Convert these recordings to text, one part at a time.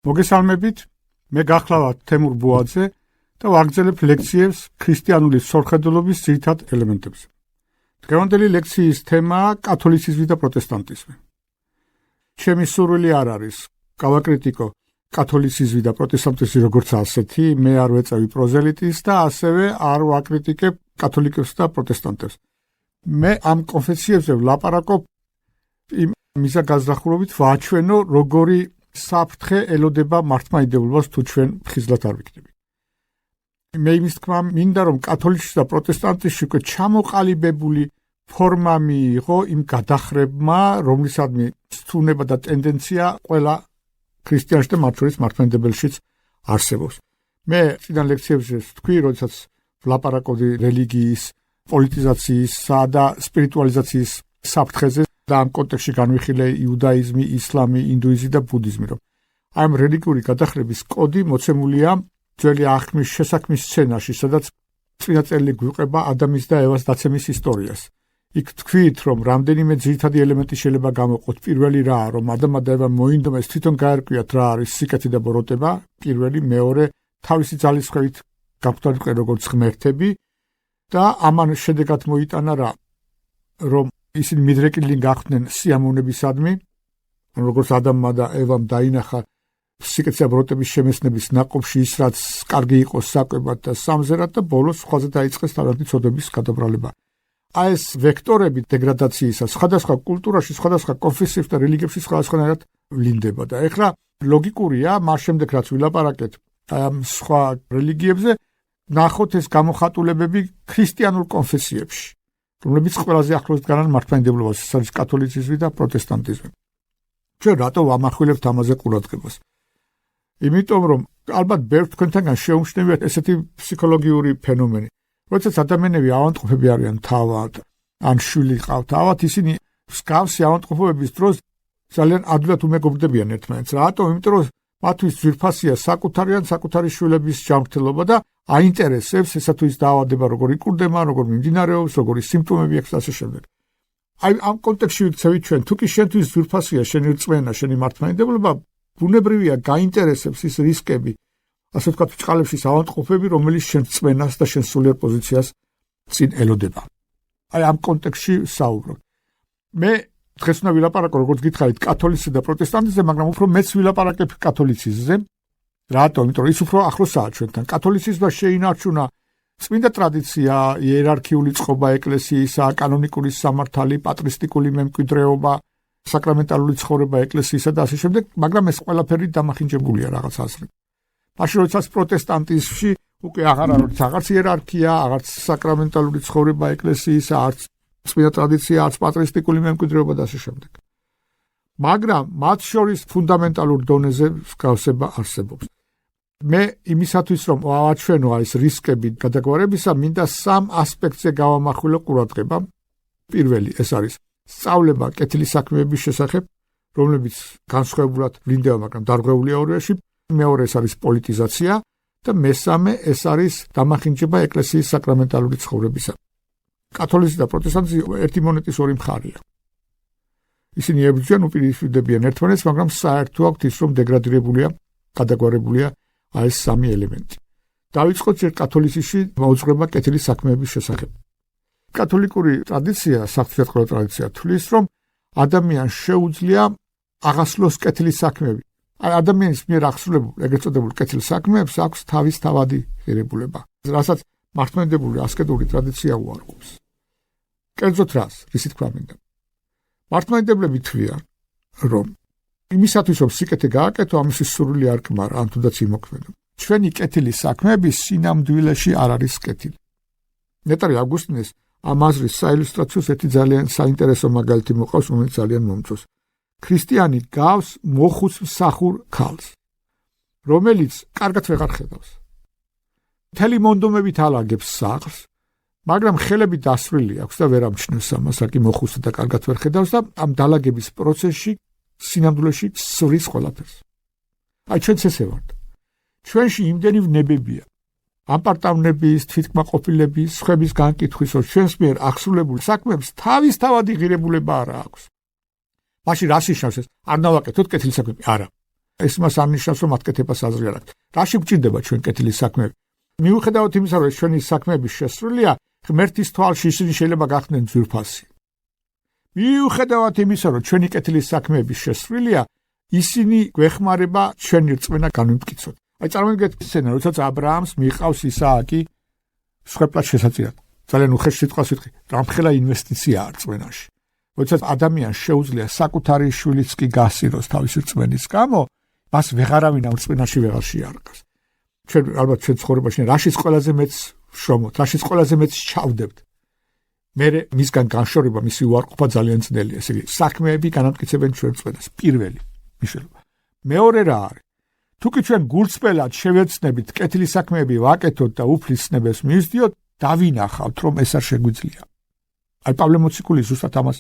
მოგესალმებით, მე გახლავართ თემურ ბუაძე და ვაგრძელებ ლექციებს ქრისტიანული სორხედულობის ძირითად ელემენტებზე. დღევანდელი ლექციის თემაა კათოლიციზმი და პროტესტანტიზმი. ჩემი სურვილი არ არის გავაკრიტიკო კათოლიციზმი და პროტესტანტიზმი როგორც ასეთი, მე არ ვეწევი პროზელიტის და ასევე არ ვაკრიტიკებ კათოლიკებს და პროტესტანტებს. მე ამ კონფესიებზე ვლაპარაკობ იმ მიზანგაზრდახულობით ვაჩვენო როგორი საფრთხე ელოდება მართლმადიდებლობას თუ ჩვენ ხიზლად არ ვიქნები. მე იმის თქმა მინდა რომ კათოლიციზმი და პროტესტანტიზმი უკვე ჩამოყალიბებული ფორმა მიიღო იმ გადახრებმა, რომლისადმი სწუნება და ტენდენცია ყველა ქრისტიანში და მათ შორის მართლმადიდებელშიც არსებობს. მე წინა ლექციებზე ვთქვი, როდესაც ვლაპარაკობდი რელიგიის, პოლიტიზაციისა და სპირიტუალიზაციის საფრთხეზე და ამ კონტექსტში განვიხილე იუდაიზმი, ისლამი, ინდუიზმი და ბუდიზმი, რომ ამ რელიგიური გადახრების კოდი მოცემულია ძველი აღთქმის შესაქმნის სცენაში, სადაც წინა წერილი გვიყვება ადამის და ევას დაცემის ისტორიას. იქ თქვით, რომ რამდენიმე ძირითადი ელემენტი შეიძლება გამოყოთ. პირველი რაა, რომ ადამმა და ევამ მოინდომეს თვითონ გაერკვიათ რა არის სიკეთე და ბოროტება, პირველი, მეორე, თავისი ძალისხმევით გაგვთვალისწინებენ როგორც ღმერთები და ამან შედეგად მოიტანა რა, რომ ისინი მიდრეკილნი გახდნენ სიამოვნებისადმი, როგორც ადამმა და ევამ დაინახა სიკეთე და ბოროტების შემეცნების ნაყოფში ის, რაც კარგი იყო საკვებად და სამზერად და ბოლოს სხვაზე დაიწყეს თავიანთი ცოდების გადაბრალება. აი ეს ვექტორები დეგრადაციისა სხვადასხვა კულტურაში, სხვადასხვა კონფესიებში და რელიგიებში სხვადასხვანაირად ვლინდება და ეხლა ლოგიკურია, მას შემდეგ რაც ვილაპარაკეთ ამ სხვა რელიგიებზე, ნახოთ ეს გამოხატულებები ქრისტიანულ კონფესიებში, რომლებიც ყველაზე ახლოს დგანან მართლმადიდებლობას, ეს არის კათოლიციზმი და პროტესტანტიზმი. ჩვენ რატო ვამახვილებთ ამაზე ყურადღებას? იმიტომ რომ ალბათ ბევრ თქვენთანგან შეუმჩნევიათ ესეთი ფსიქოლოგიური ფენომენი. როდესაც ადამიანები ავადმყოფები არიან თავად, ან შვილი ყავთ თავად, ისინი მსგავსი ავადმყოფობების დროს ძალიან ადვილად უმეგობრდებიან ერთმანეთს. რატომ? იმიტომ რომ მათთვის ძვირფასია საკუთარი ან საკუთარი შვილების ჯანმრთელობა და აინტერესებს ესა თუ ის დაავადება როგორ იკურდება, როგორ მიმდინარეობს, როგორი სიმპტომები აქვს და ასე შემდეგ. აი ამ კონტექსტში ვიქცევით ჩვენ, თუ კი შენთვის ძვირფასია შენი რწმენა, შენი მართლმადიდებლობა, ბუნებრივია გაინტერესებს ის რისკები, ასე ვთქვათ, ბრჭყალებში ავადმყოფები, რომელიც შენ რწმენას და შენ სულიერ პოზიციას წინ ელოდება. აი ამ კონტექსტში საუბრობ. მე დღეს უნდა ვილაპარაკო, როგორც გითხარით, კათოლიციზმზე და პროტესტანტიზმზე, მაგრამ უფრო მეც ვილაპარაკებ კათოლიციზმზე. რატომ? იმიტომ რომ ის უფრო ახლოსაა ჩვენთან. კათოლიციზმმა შეინარჩუნა წმინდა ტრადიცია, იერარქიული წყობა ეკლესიისა, კანონიკური სამართალი, პატრისტიკული მემკვიდრეობა, საკრამენტალური ცხოვრება ეკლესიისა და ასე შემდეგ, მაგრამ ეს ყველაფერი დამახინჯებულია რაღაც აზრით. მაშინ როდესაც პროტესტანტიზმში უკვე აღარც იერარქია, აღარც საკრამენტალური ცხოვრება ეკლესიისა, არც წმინდა ტრადიცია, არც პატრისტიკული მემკვიდრეობა და ასე შემდეგ. მაგრამ მათ შორის ფუნდამენტალურ დონეზე მსგავსება არსებობს. მე იმისათვის რომ ავაჩვენო ეს რისკები გადაგვარებისა, მინდა სამ ასპექტზე გავამახვილო ყურადღება. პირველი ეს არის სწავლება კეთილი საქმეების შესახებ, რომლებიც განსხვავებულად ვლინდება, მაგრამ დარღვეულია ორიაში. მეორე ეს არის პოლიტიზაცია და მესამე ეს არის დამახინჯება ეკლესიის საკრამენტალური ცხოვრებისა. კათოლიციზმი და პროტესტანტიზმი ერთი მონეტის ორი მხარეა. ისინი ებრძვიან, უპირისპირდებიან ერთმანეთს, მაგრამ საერთო აქვთ ის, რომ დეგრადირებულია, გადაგვარებულია აი ეს სამი ელემენტი. დავიწყოთ ერთ კათოლიციზმში მოუძღვრება კეთილი საქმეების შესახებ. კათოლიკური ტრადიცია, საღვთისმეტყველო ტრადიცია თვლის, რომ ადამიანს შეუძლია აღასრულოს კეთილი საქმეები. აი ადამიანის მიერ აღსრულებულ, ეგრეთ წოდებულ კეთილ საქმეებს აქვს თავის თავადი ღირებულება, რასაც მართლმადიდებლური ასკეტური ტრადიცია უარყოფს. კერძოდ რას, რისი თქვა მინდა? მართლმადიდებლები თვლიან, რომ იმისათვის რომ სიკეთე გააკეთო, ამისთვის სურვილი არ კმარა, ან თუნდაც იმოქმედო. ჩვენი კეთილი საქმეები სინამდვილეში არ არის კეთილი. ნეტარი ავგუსტინეს ამ აზრის საილუსტრაციოს ერთი ძალიან საინტერესო მაგალითი მოყავს, რომელიც ძალიან მომწონს. ქრისტიანი გავს მოხუც მსახურ ქალს, რომელიც კარგად ვეღარ ხედავს. მთელი მონდომებით ალაგებს სახლს, მაგრამ ხელები დასრული აქვს და ვერ ამჩნევს ამას, რაკი მოხუცდა და კარგად ვერ ხედავს და ამ დალაგების პროცესში სინამდვილეში სვრის ყველაფერს. აი ჩვენც ესე ვართ. ჩვენში იმდენი ვნებებია. ამპარტავნების, თვითკმაყოფილების, სხვების განკითხვის, რომ ჩვენს მიერ აღსრულებულ საქმეებს თავისთავადი ღირებულება არ აქვს. მაშინ რას ნიშნავს ეს? არ ნავაკეთოთ კეთილი საქმეები? არა. ეს მას არნიშნავს, რომ ატკეთებას აზრი არ აქვთ. რაში გვჭირდება ჩვენ კეთილის საქმეები? მიუხედავად იმისა, რომ ჩვენი საქმეები შესრულია, ღმერთის თვალში ისინი შეიძლება გახდნენ ძვირფასი. მიუხედავად იმისა, რომ ჩვენი კეთილის საქმეები შესრულია, ისინი გვეხმარება ჩვენი რწმენა განვიმტკიცოთ. აი წარმოგიდგენთ სცენა, როდესაც ა ブラ ამს მიყავს ისააკი სხვეპლად შესაძიად. ძალიან უხეშ სიტყვას ვიტყვი, რამხელა ინვესტიციაა რწმენაში. როდესაც ადამიანს შეუძლია საკუთარი შვილიც კი გასცინოს თავისი რწმენის გამო, მას ვეღარავინ ამ რწმენაში ვეღარ შეარყას. ჩვენ ალბათ ჩვენ ცხოვრებაში რაშიც ყველაზე მეც შრომობთ, რაშიც ყველაზე მეც ჩავდებთ. მე მისგან განშორება, მისი უარყოფა ძალიან ძნელია. ესე იგი, საქმეები განამტკიცებენ ჩვენ რწმენას. პირველი მნიშვნელობა. მეორე რა არის? თუ კი ჩვენ გულწრფელად შევეცნებით კეთილი საქმეები ვაკეთოთ და უფლის ცნებებს მივსდიოთ, დავინახავთ, რომ ეს არ შეგვიძლია. აი პავლე მოციქული ზუსტად ამას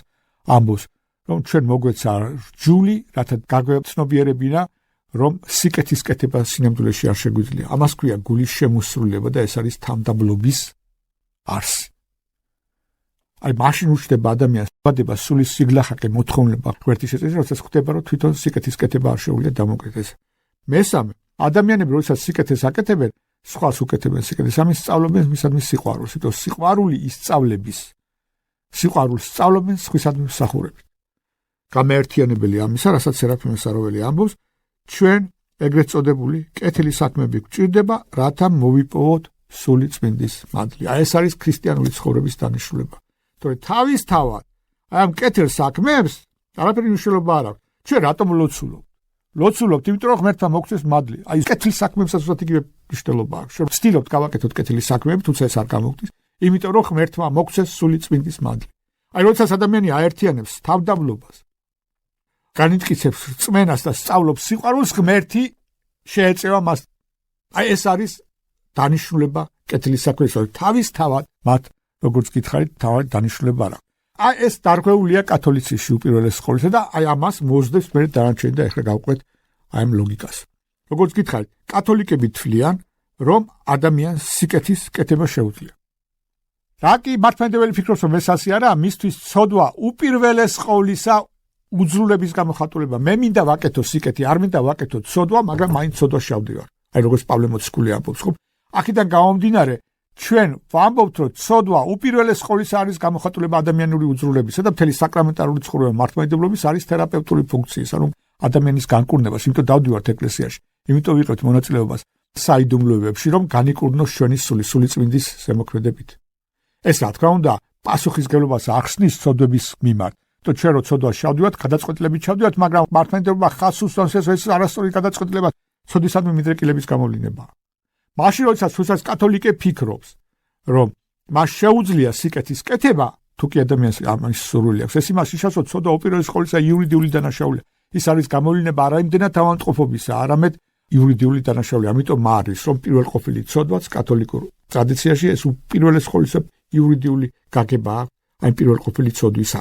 ამბობს, რომ ჩვენ მოგვეცა რჯული, რათა გაგვეცნობიერებინა, რომ სიკეთის კეთება სინამდვილეში არ შეგვიძლია. ამას ქვია გულის შემოსრულება და ეს არის თამდაბლობის არსი. აი მაშინ უჩნდება ადამიანს ბადება სულის სიგლახაკე მოთხოვნილება ღმერთის შეწყვეტის, როდესაც ხვდება, რომ თვითონ სიკეთის კეთება არ შეუძლია დამოკიდეს. მესამე, ადამიანები როდესაც სიკეთეს აკეთებენ, სხვას უკეთებენ სიკეთეს, ამის სწავლობენ მისადმი სიყვარულს, იმიტომ სიყვარული ისწავლების. სიყვარულს სწავლობენ სხვისადმი მსახურებით. გამაერთიანებელი ამისა, რასაც სერაფიმე საროველი ამბობს, ჩვენ ეგრეთ წოდებული კეთილი საქმეები გვჭირდება, რათა მოვიპოვოთ სული წმინდის მადლი. აი ეს არის ქრისტიანული ცხოვრების დანიშნულება. თორე თავისთავად აი ამ კეთილ საქმეებს არაფერი მნიშვნელობა არ აქვს. ჩვენ რატომ ლოცულობთ? ლოცულობთ, იმიტომ რომ ღმერთმა მოგცეს მადლი. აი კეთილ საქმეებსაც უბრალოდ იგივე მნიშვნელობა აქვს. ჩვენ ვცდილობთ გავაკეთოთ კეთილი საქმეები, თუმცა ეს არ გამოგდის, იმიტომ რომ ღმერთმა მოგცეს სული წმინდის მადლი. აი როდესაც ადამიანი აერთიანებს თავდაბლობას, განიტკიცებს რწმენას და სწავლობს სიყვარულს, ღმერთი შეეწევა მას. აი ეს არის დანიშნულება კეთილი საქმეების, თავისთავად მათ როგორც გითხარით, თავად დანიშნულება არა. აი ეს დარღვეულია კათოლიციზმში უპირველეს ყოვლისა და აი ამას მოსდევს მე დანარჩენი და ეხლა გავყვეთ აი ამ ლოგიკას. როგორც გითხარით, კათოლიკები თვლიან, რომ ადამიანს სიკეთის კეთება შეუძლია. რა კი მართლმადიდებელი ფიქრობს, რომ ეს ასე არა, მისთვის ცოდვა უპირველეს ყოვლისა უძრულების გამოხატულება. მე მინდა ვაკეთო სიკეთი, არ მინდა ვაკეთო ცოდვა, მაგრამ მაინც ცოდვა შევდივარ. აი როგორც პავლე მოციქული ამბობს, ხო? აქედან გამომდინარე, ჩვენ ვამბობთ, რომ ცოდვა უპირველეს ყოვლისა არის გამოხატულება ადამიანური უძრულებისა და მთელი საკრამენტალური ცხოვრება მართლმადიდებლობის არის თერაპევტული ფუნქციის, ანუ ადამიანის განკურნებას, იმიტომ დავდივართ ეკლესიაში. იმიტომ ვიყავთ მონაწილეობას საიდუმლოებებში, რომ განიკურნოს ჩვენი სული წმინდის ზემოქმედებით. ეს რა თქმა უნდა, პასუხისგებლობას ახსნის ცოდვების მიმართ. თუ ჩვენ რო ცოდვა შევდივართ, გადაწყვეტილებით შევდივართ, მაგრამ მართლმადიდებლობა ხაზს უსვამს ეს არასწორი გადაწყვეტილება ცოდვისადმი მიდრეკილების გამოვლინებაა. მაშინ როდესაც კათოლიკე ფიქრობს, რომ მას შეუძლია სიკეთის კეთება, თუ კი ადამიანს ამის სურვილი აქვს, ეს იმას იშავსოთ, ცოდვა უპირველეს ყოვლისა იურიდიული დანაშაულია. ის არის გამოვლენა არა იმდენად ავადმყოფობისა, არამედ იურიდიული დანაშაულია. ამიტომ არის, რომ პირველყოფილი ცოდვაც კათოლიკურ ტრადიციაში ეს უპირველეს ყოვლისა იურიდიული გაგებაა, აი პირველყოფილი ცოდვისა.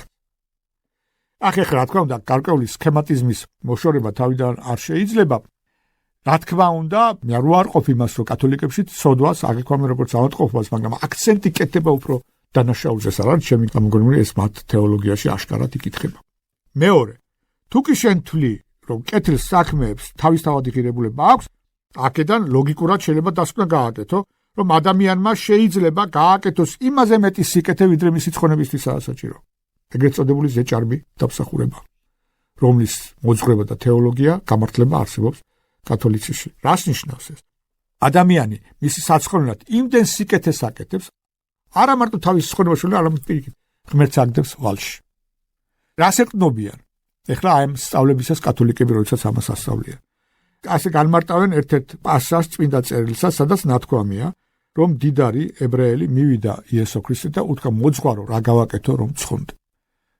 ახლა რა თქმა უნდა, გარკვეული სქემატიზმის მოშორება თავიდან არ შეიძლება. რა თქმა უნდა, მე არ ვარყოფ იმას, რომ კათოლიკებში ცოდვას აგექვამენ როგორც ავადმყოფობას, მაგრამ აქცენტი კეთდება უფრო დანაშაულზე, არ არის ჩემი გამოგონებული, ეს მათ თეოლოგიაში აშკარად იკითხება. მეორე, თუ კი შენ თვლი, რომ კეთილ საქმეებს თავისთავადი ღირებულება აქვს, აქედან ლოგიკურად შეიძლება დასკვნა გააკეთო, რომ ადამიანმა შეიძლება გააკეთოს იმაზე მეტი სიკეთე, ვიდრე მისი ცხონებისთვისაა საჭირო. ეგრეთ წოდებული ზეჭარბი დამსახურება, რომლის მოძღვრება და თეოლოგია გამართლება არსებობს კათოლიციზმში. რას ნიშნავს ეს? ადამიანი მისი საცხოვნად იმდენ სიკეთეს აკეთებს, არა მარტო თავის ცხონებაში, არამედ პირიქით ღმერთს აგდებს ვალში. რას ეკნობიან? ეხლა აი ამ სწავლებისას კათოლიკები როდესაც ამას ასწავლიან. ასე განმარტავენ ერთ-ერთ პასაჟს წმინდა წერილსა, სადაც ნათქვამია, რომ დიდარი ებრაელი მივიდა იესო ქრისტე და უთქვა მოძღვარო, რა გავაკეთო, რომ ცხონდე.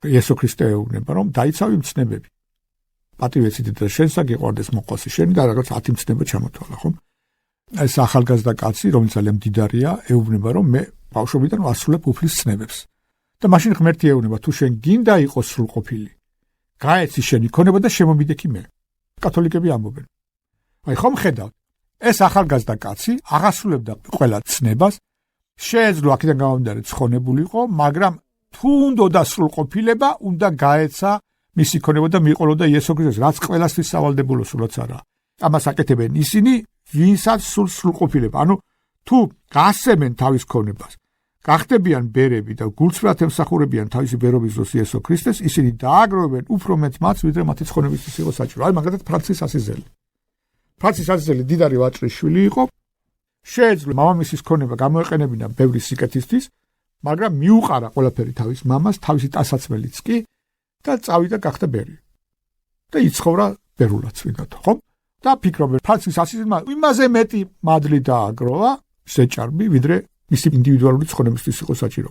იესო ქრისტე ეუბნება, რომ დაიცავი მცნებები. პატივეცით და შენსა გიყვარდეს მოყვასი შენი და რაღაც 10 მცნება ჩამოთვალა, ხო? ეს ახალგაზრდა კაცი, რომელიც ძალიან დიდარია, ეუბნება, რომ მე ბავშვობიდან ვასრულებ უფლის ცნებებს. და მაშინ ღმერთი ეუბნება, თუ შენ გინდა იყოს სრულყოფილი, გაეცი შენი ქონება და შემომიდექი მე. კათოლიკები ამბობენ. აი ხომ ხედავთ, ეს ახალგაზრდა კაცი აღასრულებდა ყველა ცნებას, შეეძლო აქედან გამომდინარე ცხონებულიყო, მაგრამ თუ უნდა სრულყოფილება, უნდა გაეცა მისი ქონება და მიყოლოდა იესო ქრისტეს, რაც ყველასთვის სავალდებულო სულაც არა. ამას აკეთებენ ისინი, ვინსაც სრულყოფილება, ანუ თუ გასცემენ თავის ქონებას, გახდებიან ბერები და გულწრფელად ემსახურებიან თავისი ბერობის დროს იესო ქრისტეს, ისინი დააგროვებენ უფრო მეტ მას, ვიდრე მათი ცხონებისთვის იყო საჭირო. აი მაგალითად ფრანცის ასიზელი. ფრანცის ასიზელი დიდარი ვაჭრის შვილი იყო, შეეძლო მამამისის ქონება გამოეყენებინა ბევრი სიკეთისთვის, მაგრამ მიუყარა ყველაფერი თავის მამას, თავისი ტანსაცმელიც კი და წავიდა გახდა ბერი. და იცხოვრა ბერულად წვიდად, ხო? და ფიქრობენ, ფრანცის ასიზელმა იმაზე მეტი მადლი დააგროვა, შეჭარბი, ვიდრე მისი ინდივიდუალური ცხონებისთვის იყო საჭირო.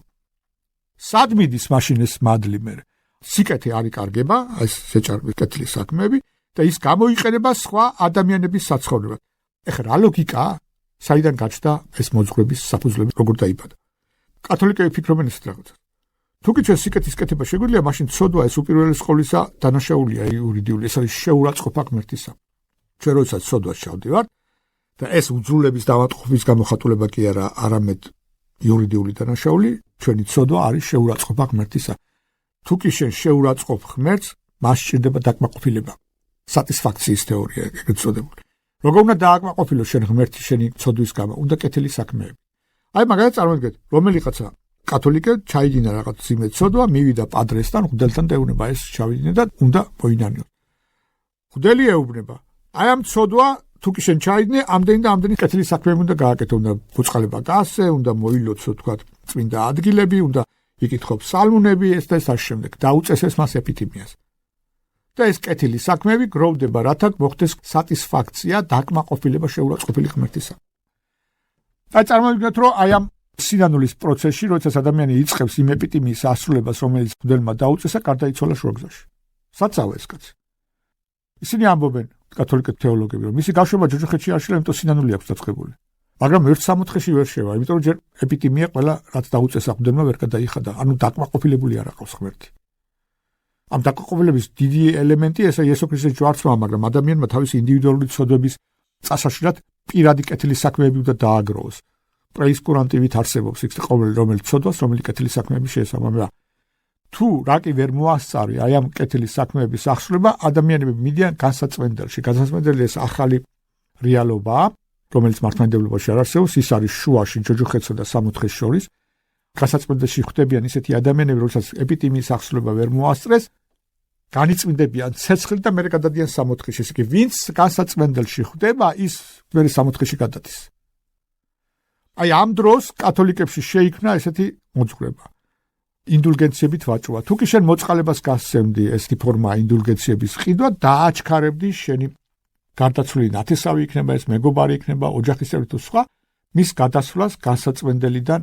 სად მიდის მაშინ ეს მადლი მე? სიკეთე არ იკარგება, ეს შეჭარბი კეთილი საქმეები და ის გამოიყენება სხვა ადამიანების საცხოვნებლად. ეხლა რა ლოგიკაა? საიდან გაჩნდა ეს მოძღვრების საფუძვლები, როგორ დაიბადა? კათოლიკები ფიქრობენ ესეთ რაღაცას. თუკი ჩვენ სიკეთის კეთება შეგვიძლია, მაშინ ცოდვა ეს უპირველეს ყოვლისა დანაშაულია იურიდიული, ეს არის შეურაცხყოფა ღმერთისა. ჩვენ როდესაც ცოდვას ჩავდივართ და ეს უძრულების დამატყოფის გამოხატულება კი არა, არამედ იურიდიული დანაშაული, ჩვენი ცოდვა არის შეურაცხყოფა ღმერთისა. თუკი შენ შეურაცხყოფ ღმერთს, მას სჭირდება დაკმაყოფილება. სატისფაქციის თეორია ეგრეთ წოდებული. როგორ უნდა დააკმაყოფილოს შენ ღმერთი შენი ცოდვის გამო? უნდა კეთილი საქმეები. აი მაგალითად წარმოგიდგენთ, რომელიღაცა კათოლიკე ჩაიდინა რაღაც ძიმე ცოდვა, მივიდა პადრესთან, მღვდელთან და ეუბნება ეს ჩავიდინე და უნდა მოინანიოს. მღვდელი ეუბნება, აი ამ ცოდვა თუკი შენ ჩაიდინე, ამდენი და ამდენი კეთილი საქმეები უნდა გააკეთო, უნდა ბუწყალება გასცე, უნდა მოილოცო თქვა წმინდა ადგილები, უნდა იკითხო ფსალმუნები, ეს და ეს ამ შემდეგ დაუწესეს მას ეპითიმიას. და ეს კეთილი საქმეები გროვდება, რათა მოხდეს სატისფაქცია, დაკმაყოფილება შეურაცხყოფილი ღმერთისა. აი წარმოვიდგინოთ, რომ აი ამ სინანულის პროცესში, როდესაც ადამიანი იწყებს იმ ეპიტიმიის ასრულებას, რომელიც მღვდელმა დაუწესა, გარდაიცვალა შუაგზაში. საცავა ეს კაცი. ისინი ამბობენ, კათოლიკე თეოლოგები, რომ მისი გაშვება ჯოჯოხეთში არ შეიძლება, იმიტომ სინანული აქვს დაწყებული. მაგრამ ერთ სამოთხეში ვერ შევა, იმიტომ რომ ჯერ ეპიტიმია ყველა რაც დაუწესა მღვდელმა ვერ გადაიხადა, ანუ დაკმაყოფილებული არ აყავს ღმერთი. ამ დაკმაყოფილების დიდი ელემენტი ესა იესო ქრისტეს ჯვარცმა, მაგრამ ადამიანმა თავისი ინდივიდუალური ცოდვების წასაშლად პირადი კეთილი საქმეები უნდა დააგროვოს. პრეისკურანტივით არსებობს იქ ყოველი ცოდვას, რომელი კეთილი საქმეები შეესაბამება. თუ რაკი ვერ მოასწარი აი ამ კეთილი საქმეების აღსრულება, ადამიანები მიდიან განსაწმენდელში. განსაწმენდელი ეს ახალი რეალობაა, რომელიც მართლმადიდებლობაში არ არსებობს, ის არის შუაში ჯოჯოხეთსა და სამოთხეს შორის. განსაწმენდელში ხვდებიან ისეთი ადამიანები, რომელსაც ეპიტიმიის აღსრულება ვერ მოასწრეს, განიწმინდებიან ცეცხლით და მერე გადადიან სამოთხეში. ესე იგი, ვინც განსაწმენდელში ხვდება, ის მერე სამოთხეში გადადის. აი ამ დროს კათოლიკებში შეიქმნა ესეთი მოძღვრება. ინდულგენციებით ვაჭრობა. თუკი შენ მოწყალებას გასცემდი, ესეთი ფორმა ინდულგენციების ყიდვა, დააჩქარებდი შენი გარდაცვლილი ნათესავი იქნება, ეს მეგობარი იქნება, ოჯახის წევრი თუ სხვა, მის გადასვლას განსაწმენდელიდან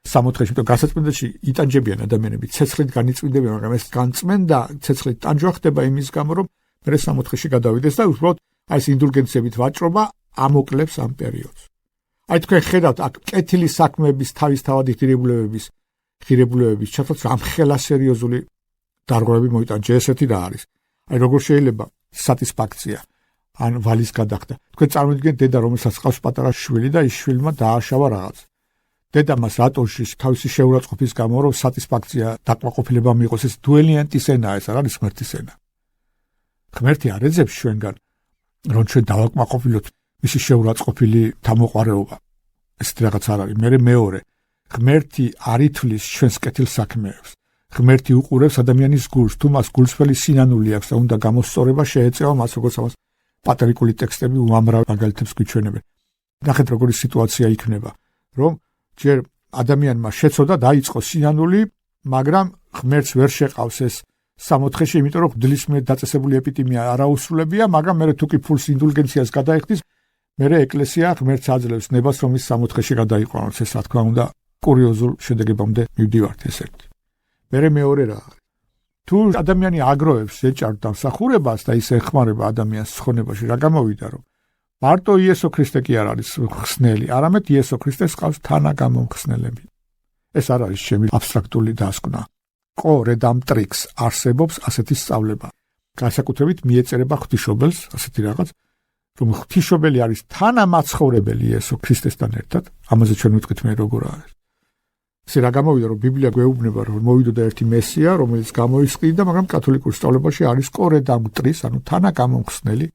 სამოთხეში, იმიტომ განსაწმენდელში იტანჯებიან ადამიანები, ცეცხლით განიწმინდებიან, მაგრამ ეს განწმენდა ცეცხლით ტანჯვა ხდება იმის გამო, რომ მერე სამოთხეში გადავიდეს და უბრალოდ აი ეს ინდულგენციებით ვაჭრობა ამოკლებს ამ პერიოდს. აი თქვენ ხედავთ აქ კეთილი საქმეების თავისთავადი ღირებულებების ჩათვლაც ამ ხელა სერიოზული დარღვევები მოიტანჯა. ესეთი რა არის? აი როგორ შეიძლება სატისფაქცია ან ვალის გადახდა. თქვენ წარმოიდგინეთ დედა, რომელსაც ყავს პატარა შვილი და ის შვილმა დააშავა რაღაც. დედა მას რატოში თავისი შეურაცხყოფის გამო, რომ სატისფაქცია დაკმაყოფილება მიიღოს, ეს დუელიანტის ენაა, ეს არ არის ღმერთის ენა. ღმერთი არ ეძებს ჩვენგან, რომ ჩვენ დავაკმაყოფილოთ მისი შეურაცხყოფილი თამოყვარეობა. ესეთი რაღაც არ არის. მეორე, ღმერთი არ ითვლის ჩვენს კეთილ საქმეებს. ღმერთი უყურებს ადამიანის გულს, თუ მას გულსველი სინანული აქვს და უნდა გამოსწორება, შეეწევა მას, როგორც ამას პატრიკული ტექსტები უამრავ მაგალითებს გვიჩვენებენ. ნახეთ, როგორი სიტუაცია იქნება, რომ ჯერ ადამიანმა შეცოდა დაიწყო სინანული, მაგრამ ღმერთს ვერ შეყავს ეს სამოთხეში, იმიტომ რომ ღვთლის მიერ დაწესებული ეპიტიმია არაუსრულებია, მაგრამ მე თუ კი ფულს ინდულგენციას გადაიხდის, მე ეკლესია ღმერთს აძლევს ნებას, რომ ის სამოთხეში გადაიყვანოს. ეს რა თქმა უნდა კურიოზულ შედეგებამდე მივდივართ ეს ერთი. მეორე რა არის? თუ ადამიანი აგროვებს შეჭარბ დამსახურებას და ის ეხმარება ადამიანს ცხონებაში, რა გამოვიდა, რომ მარტო იესო ქრისტე კი არ არის ხსნელი, არამედ იესო ქრისტეს ყავს თანაგამომხსნელები. ეს არ არის ჩემი აბსტრაქტული დასკვნა. ყო რედამტრიქს არსებობს ასეთი სწავლება. განსაკუთრებით მიეწერება ღვთისმშობელს ასეთი რაღაც, რომ ღვთისმშობელი არის თანამაცხოვრებელი იესო ქრისტესთან ერთად, ამაზე ჩვენ ვიტყვით მე როგორ არის. ესე რა გამოვიდა, რომ ბიბლია გვეუბნება, რომ მოვიდოდა ერთი მესია, რომელიც გამოისყიდა, მაგრამ კათოლიკურ სწავლებაში არის კორედამტრის, ანუ თანაგამომხსნელი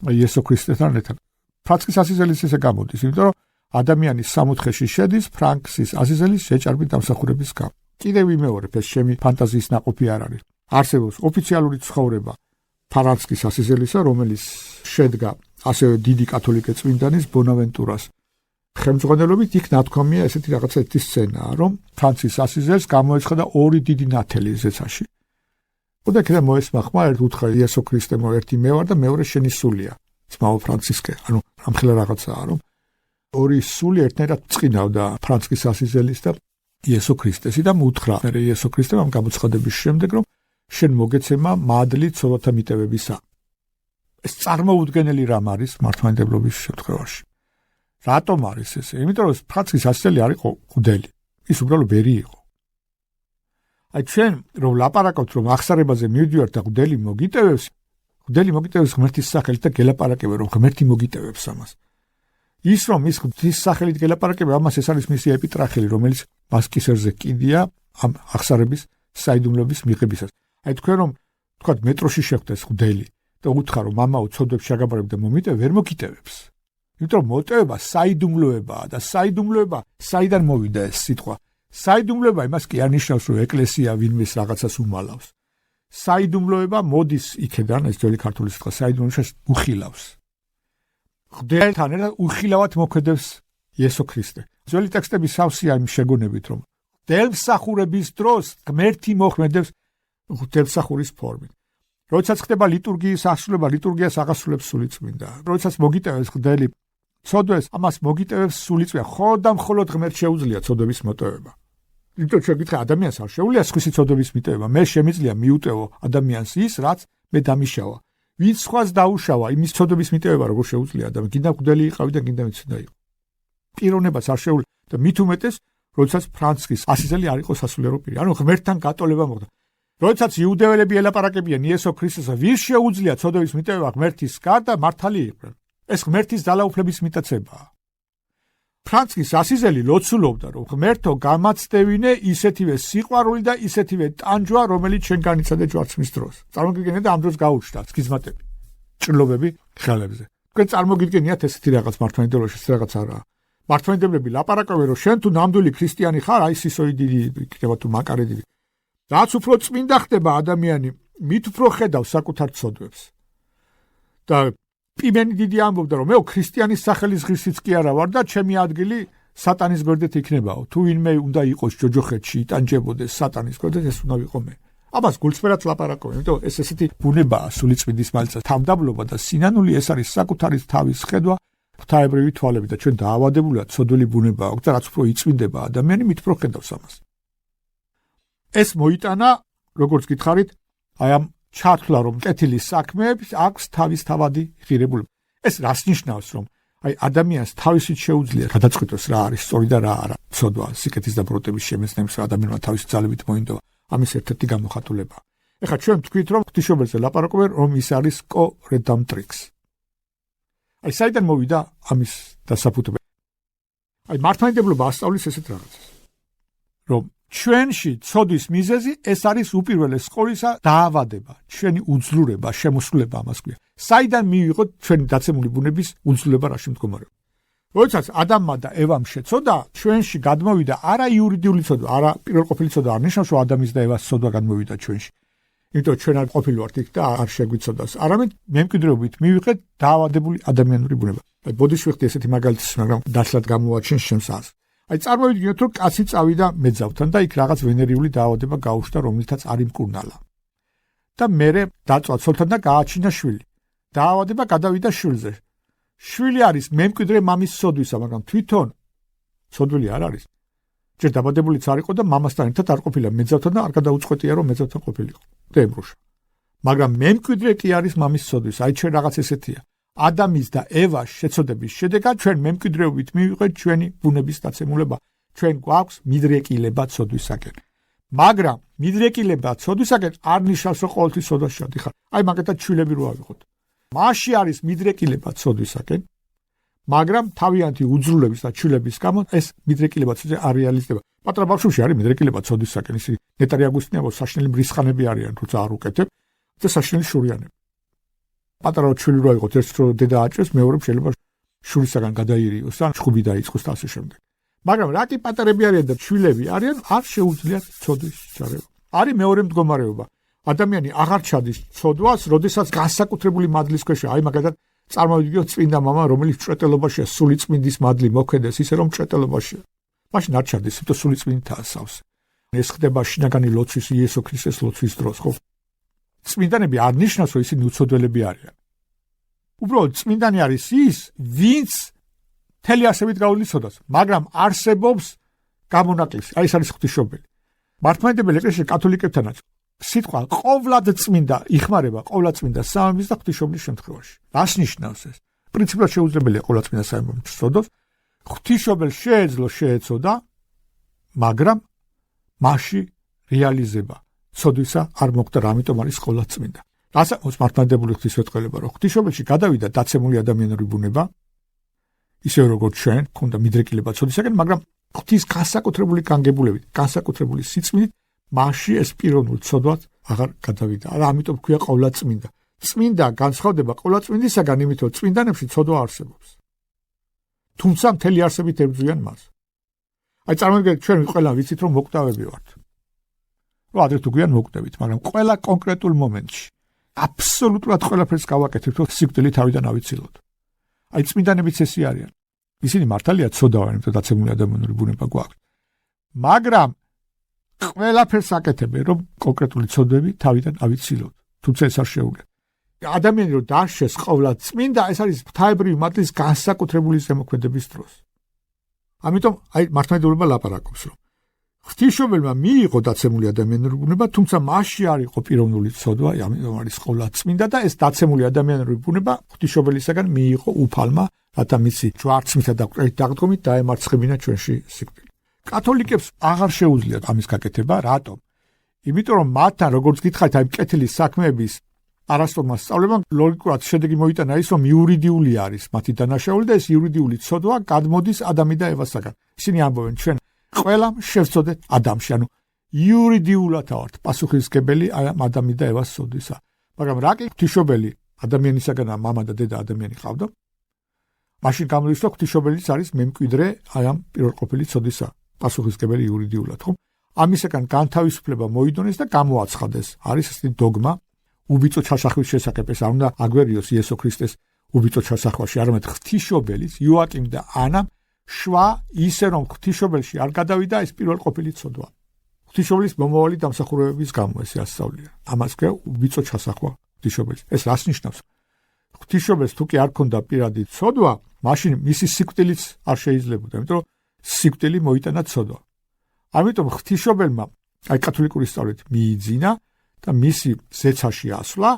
იესო ქრისტესთან ერთად. ფრანცისკის ასიზელის ესე გამოდის, იმიტომ რომ ადამიანის სამოთხეში შედის ფრანცისკის ასიზელის შეჭარბი დამსახურების გამო. კიდევ ვიმეორებ, ეს ჩემი ფანტაზიის ნაყოფი არ არის. არსებობს ოფიციალური ცხოვრება ფრანცისკის ასიზელისა, რომელიც შედგა ასევე დიდი კათოლიკე წმინდანის ბონავენტურას ხელმძღვანელობით. იქ ნათქვამია ესეთი რაღაცა ერთი სცენაა, რომ ფრანცისკის ასიზელს გამოეცხადა ორი დიდი ნათელი ზეცაში. და კიდე მოესმა ხმა, ერთ უთხრა იესო ქრისტე ერთი მე ვარ და მეორე შენი სულია. ძმაო ფრანცისკე, ანუ ამხელა რაღაცაა, რომ ორი სული ერთნაირად წინავდა ფრანცისკის ასიზელის და იესო ქრისტესი და მუთხრა მე იესო ქრისტემ ამ გამოცხადების შემდეგ, რომ შენ მოგეცემა მადლი ცოლათა მიტევებისა. ეს წარმოუდგენელი რამ არის მართლმადიდებლობის შემთხვევაში. რატომ არის ესე? იმიტომ რომ ფრანცისკის ასიზელი არ იყო მღვდელი. ის უბრალოდ ბერი იყო. აი ჩვენ რომ ლაპარაკობთ, რომ აღსარებაზე მივდივართ და მღვდელი მოგიტევებს ღმერთის სახელით და გელაპარაკებენ, რომ ღმერთი მოგიტევებს ამას. ის რომ ის ღვთის სახელით გელაპარაკებენ, ამას ეს არის მისი ეპიტრახილი, რომელიც მას კისერზე კიდია ამ აღსარების საიდუმლოების მიღებისას. აი თქვენ რომ თქვათ მეტროში შეხვდეთ მღვდელი და უთხრა რომ მამაო ცოდვებს შეგაბარებ და მომიტევ, ვერ მოგიტევებს. იმიტომ რომ მოტევება საიდუმლოებაა და საიდუმლოება საიდან მოვიდა ეს სიტყვა? საიდუმლოება იმას კი არნიშნავს, რომ ეკლესია ვინმეს რაღაცას უმალავს. საიდუმლოება მოდის იქედან, ეს ძველი ქართული სიტყვა საიდუმლოება უხილავს. მღვდელთან ერთად უხილავად მოქმედებს იესო ქრისტე. ძველი ტექსტები სავსეა იმ შეგონებით, რომ მღვდელმსახურების დროს ღმერთი მოქმედებს მღვდელმსახურის ფორმით. როდესაც ხდება ლიტურგიის ასრულება, ლიტურგიას აღასრულებს სულიწმინდა. როდესაც მოგიტევებს მღვდელი ცოდვეს, ამას მოგიტევებს სულიწმინდა. მხოლოდ და მხოლოდ ღმერთს შეუძლია ცოდვების მოტევება. იმიტომ შეგითხრა ადამიანს არ შეუძლია სხვისი ცოდვების მიტევება. მე შემიძლია მიუტევო ადამიანს ის, რაც მე დამიშავა. ვინც სხვას დაუშავა, იმის ცოდვების მიტევება როგორ შეუძლია ადამიანს? გინდა მღვდელი იყავი და გინდა მეცნდა იყო. პიროვნებას არ შეუძლია და მით უმეტეს, როდესაც ფრანცისკის ასიზელი არ იყო სასულიერო პირი. ანუ ღმერთთან გატოლება მოხდა. როდესაც იუდეველები ელაპარაკებიან იესო ქრისტესა, ვის შეუძლია ცოდვების მიტევება ღმერთის გარდა, მართალი იყვნენ. ეს ღმერთის ძალაუფლების მიტაცებაა. ფრანცისკის ასიზელი ლოცულობდა, რომ ღმერთო გამაცდევინე ისეთივე სიყვარული და ისეთივე ტანჯვა, რომელიც შენ განიცადე ჯვარცმის დროს. წარმოგიდგენთ და ამ დროს გაუჩნდა სქიზმატები, ჭრილობები ხალებზე. თქვენ წარმოგიდგენიათ ესეთი რაღაც მართლმადიდებლობაში, ეს რაღაც არაა. მართლმადიდებლები ლაპარაკობენ, რომ შენ თუ ნამდვილი ქრისტიანი ხარ, აი სისოი დიდი იქნება თუ მაკარე დიდი. რაც უფრო წმინდა ხდება ადამიანი, მით უფრო ხედავს საკუთარ ცოდვებს. და პიმენი დიდი ამბობდა, რომ მე ქრისტიანის სახელის ღირსიც კი არა ვარ და ჩემი ადგილი სატანის გვერდით იქნებაო. თუ ვინმე უნდა იყოს ჯოჯოხეთში, იტანჯებოდეს სატანის გვერდით, ეს უნდა ვიყო მე. ამას გულწრფელად ლაპარაკობენ, იმიტომ ეს ესეთი ბუნებაა სულიწმინდის მალცა თავდაბლობა და სინანული, ეს არის საკუთარი თავის ხედვა, ღვთაებრივი თვალები და ჩვენ დაავადებულია ცოდვილი ბუნება აქვს და რაც უფრო იწმინდება ადამიანი, მით უფრო ხედავს ამას. ეს მოიტანა, როგორც გითხარით, აი ამ ჩათვლა, რომ კეთილის საქმეებს აქვს თავის თავადი ღირებულება. ეს რას ნიშნავს, რომ აი ადამიანს თავისით შეუძლია გადაწყვიტოს რა არის სწორი და რა არა. ცოდვა, სიკეთის და ბროტების შემეცნებს ადამიანმა თავისი ძალებით მოინდომა. ამის ერთ-ერთი გამოხატულება. ეხლა ჩვენ ვთქვით, რომ ღვთისმშობელზე ლაპარაკობენ, რომ ის არის კორედამტრიქს. აი საიდან მოვიდა ამის დასაფუთება? აი მართლმადიდებლობა ასწავლის ესეთ რაღაცას. რომ ჩვენში ცოდვის მიზეზი ეს არის უპირველეს ყოვლისა დაავადება, ჩვენი უძლურება, შემოსულება ამას ქვია. საიდან მივიღოთ ჩვენი დაცემული ბუნების უძლურება რაში მდგომარეობა? როდესაც ადამმა და ევამ შეცოდა, ჩვენში გადმოვიდა არა იურიდიული ცოდვა, არა პირველყოფილი ცოდვა, არ ნიშნავს, რომ ადამის და ევას ცოდვა გადმოვიდა ჩვენში. იმიტომ ჩვენ არ ყოფილი ვართ იქ და არ შეგვიცოდავს, არამედ მემკვიდრეობით მივიღეთ დაავადებული ადამიანური ბუნება. აი ბოდიშვიხტი ესეთი მაგალითის, მაგრამ დაშლად გამოაჩენს ჩემს აზრს. აი წარმოვიდგინოთ, რომ კაცი წავიდა მეძავთან და იქ რაღაც ვენერიული დაავადება გაუჩნდა, რომელთაც არ იმკურნალა. და მერე დაწვა ცოლთან და გააჩინა შვილი. დაავადება გადავიდა შვილზე. შვილი არის მემკვიდრე მამის ცოდვისა, მაგრამ თვითონ ცოდვილი არ არის. ჯერ დაბადებულიც არ იყო და მამასთან ერთად არ ყოფილა მეძავთან და არ გადაუწყვეტია, რომ მეძავთან ყოფილიყო. და ემრუშა. მაგრამ მემკვიდრე კი არის მამის ცოდვის. აი ჩვენ რაღაც ესეთია. ადამის და ევას შეცოდების შედეგად ჩვენ მემკვიდრეობით მივიღეთ ჩვენი ბუნების დაცემულება. ჩვენ გვაქვს მიდრეკილება ცოდვისაკენ. მაგრამ მიდრეკილება ცოდვისაკენ არ ნიშნავს, რომ ყოველთვის ცოდვაში შედიხარ. აი მაგათაც შვილები რო ავიღოთ. მასში არის მიდრეკილება ცოდვისაკენ, მაგრამ თავიანთი უძრულების და შვილების გამო ეს მიდრეკილება ცოდვა არ რეალიზდება. პატრა ბავშვებში არის მიდრეკილება ცოდვისაკენ, ისინი ნეტარი აგვისტინებო საშნელი მრისხანები არიან, თუმცა არ უკეთებ და საშნელი შურიანები. პატარა ჩვილი რო იყო ერთ რო დედა აჭრეს, მეორე შეიძლება შურისაგან გადაირიოს და ჩხუბი დაიწყოს და ასე შემდეგ. მაგრამ რატი პატარები არიან და ჩვილები არიან, არ შეუძლიათ ცოდვის ჩარევა. არის მეორე მდგომარეობა. ადამიანი აღარ ჩადის ცოდვას, როდესაც განსაკუთრებული მადლის ქვეშ, აი მაგალითად წარმოვიდგინოთ წმინდა მამა, რომელიც ჭრეტელობაშია, სული წმინდის მადლი მოქმედეს, ისე რომ ჭრეტელობაშია. მაშინ არ ჩადის, იმიტომ სული წმინდითაა სავსე. ეს ხდება შინაგანი ლოცვის, იესო ქრისტეს ლოცვის დროს, ხო? წმინდანები არ ნიშნავს, რომ ისინი უცოდველები არიან. უბრალოდ წმინდანი არის ის, ვინც მთელი არსებით გაუძლიცოდას, მაგრამ არსებობს გამონაკლისი. აი ეს არის ღვთისმშობელი. მართლმადიდებელი ეკლესია კათოლიკებთანაც სიტყვა ყოვლად წმინდა იხმარება ყოვლად წმინდა სამების და ღვთისმშობლის შემთხვევაში. რას ნიშნავს ეს? პრინციპულად შეუძლებელია ყოვლად წმინდა სამების წოდოს. ღვთისმშობელს შეეძლო შეეცოდა, მაგრამ მასში რეალიზება ცოდვისა არ მოხდა, ამიტომ არის ყოვლად წმინდა. რასაც მართლმადიდებელი ღვთისმეტყველება, რომ ღვთისმშობელში გადავიდა დაცემული ადამიანური ბუნება, ისე როგორც ჩვენ, ქონდა მიდრეკილება ცოდვისაკენ, მაგრამ ღვთის განსაკუთრებული განგებულებით, განსაკუთრებული სიწმინდით მასში ეს პიროვნული ცოდვაც აღარ გადავიდა. ამიტომ ქვია ყოვლად წმინდა. წმინდა განსხვავდება ყოვლად წმინდისაგან, იმიტომ რომ წმინდანებში ცოდვა არსებობს. თუმცა მთელი არსებით ებრძვიან მას. აი წარმოგიდგენთ, ჩვენ ყველა ვიცით, რომ მოკვდავები ვართ. რომ ადრე თუ გვიან მოკვდებით, მაგრამ ყველა კონკრეტულ მომენტში აბსოლუტურად ყველაფერს გავაკეთებთ, რომ სიკვდილი თავიდან ავიცილოთ. აი წმინდანებიც ესე არიან. ისინი მართალია ცოდავენ, იმიტომ დაცემული ადამიანური ბუნება გვაქვს. მაგრამ ყველაფერს აკეთებენ, რომ კონკრეტული ცოდვები თავიდან ავიცილოთ. თუმცა ეს არ შეუძლია. ადამიანი რომ დარჩეს ყოვლად წმინდა, ეს არის ღვთაებრივი მადლის განსაკუთრებული ზემოქმედების დროს. ამიტომ აი მართლმადიდებლობა ლაპარაკობს, რომ ღვთისმშობელმა მიიღო დაცემული ადამიანური ბუნება, თუმცა მასში არ იყო პიროვნული ცოდვა, ამიტომ არის ყოვლად წმინდა და ეს დაცემული ადამიანური ბუნება ღვთისმშობელისაგან მიიღო უფალმა, რათა მისი ჯვარცმითა და მკვლელით დაღდგომით დაემარცხებინა ჩვენში სიკვდილი. კათოლიკებს აღარ შეუძლიათ ამის გაკეთება, რატომ? იმიტომ რომ მათთან, როგორც გითხარით, აი კეთილის საქმეების არასწორმა სწავლებამ ლოგიკურად შედეგი მოიტანა ის, რომ იურიდიული არის მათი დანაშაული და ეს იურიდიული ცოდვა გადმოდის ადამი და ევასაგან. ისინი ამბობენ, ჩვენ ყველამ შევწოდეთ ადამში, ანუ იურიდიულად ვართ პასუხისმგებელი ამ ადამი და ევას ცოდვისა. მაგრამ რა კი ღვთისმშობელი ადამიანისაგან მამა და დედა ადამიანი ყავდა? მაშინ გამოდის, რომ ღვთისმშობელიც არის მემკვიდრე აი ამ პირველყოფილი ცოდვისა, პასუხისმგებელი იურიდიულად, ხო? ამისაგან განთავისუფლება მოიდონეს და გამოაცხადეს. არის ეს დოგმა უბიწო ჩასახვის შესახებ, ეს არ უნდა აგვერიოს იესო ქრისტეს უბიწო ჩასახვაში, არამედ ღვთისმშობელის იოაკიმ და ანამ შვა ისე რომ ღვთისმშობელში არ გადავიდა ეს პირველყოფილი ცოდვა. ღვთისმშობლის მომავალი დამსახურებების გამო ეს ასწავლია. ამას ქვია უბიწო ჩასახვა ღვთისმშობელის. ეს რას ნიშნავს? ღვთისმშობელს თუ კი არ ქონდა პირადი ცოდვა, მაშინ მისი სიკვდილიც არ შეიძლებოდა, იმიტომ რომ სიკვდილი მოიტანა ცოდვა. ამიტომ ღვთისმშობელმა აი კათოლიკური სწავლით მიიძინა და მისი ზეცაში ასვლა,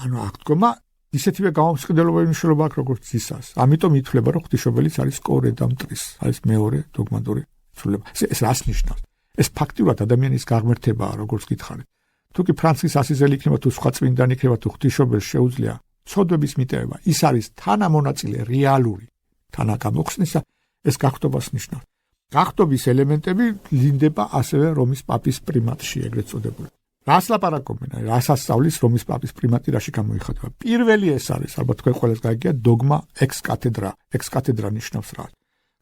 ანუ აღდგომა ისეთივე გამომსყიდველობრივი მნიშვნელობა აქვს, როგორც ძისას. ამიტომ ითვლება, რომ ღვთისმშობელიც არის კორედამტრის, არის მეორე დოგმატური ცვლილება. ეს რას ნიშნავს? ეს ფაქტიურად ადამიანის გაღმერთებაა, როგორც გითხარით. თუ კი ფრანცისკოს ასიზელი იქნება, თუ სხვა წმინდანი იქნება, თუ ღვთისმშობელს შეუძლია ცოდვების მიტევება, ის არის თანამონაწილე რეალური თანაგამოხსნისა, ეს გახტობას ნიშნავს. გახტობის ელემენტები ვლინდება ასევე რომის პაპის პრიმატში, ეგრეთ წოდებული. რას ლაპარაკობენ? რას ასწავლის რომის პაპის პრიმატი, რაში გამოიხატება? პირველი ეს არის, ალბათ თქვენ ყველას გაიგია, დოგმა ექს კათედრა. ექს კათედრა ნიშნავს რა?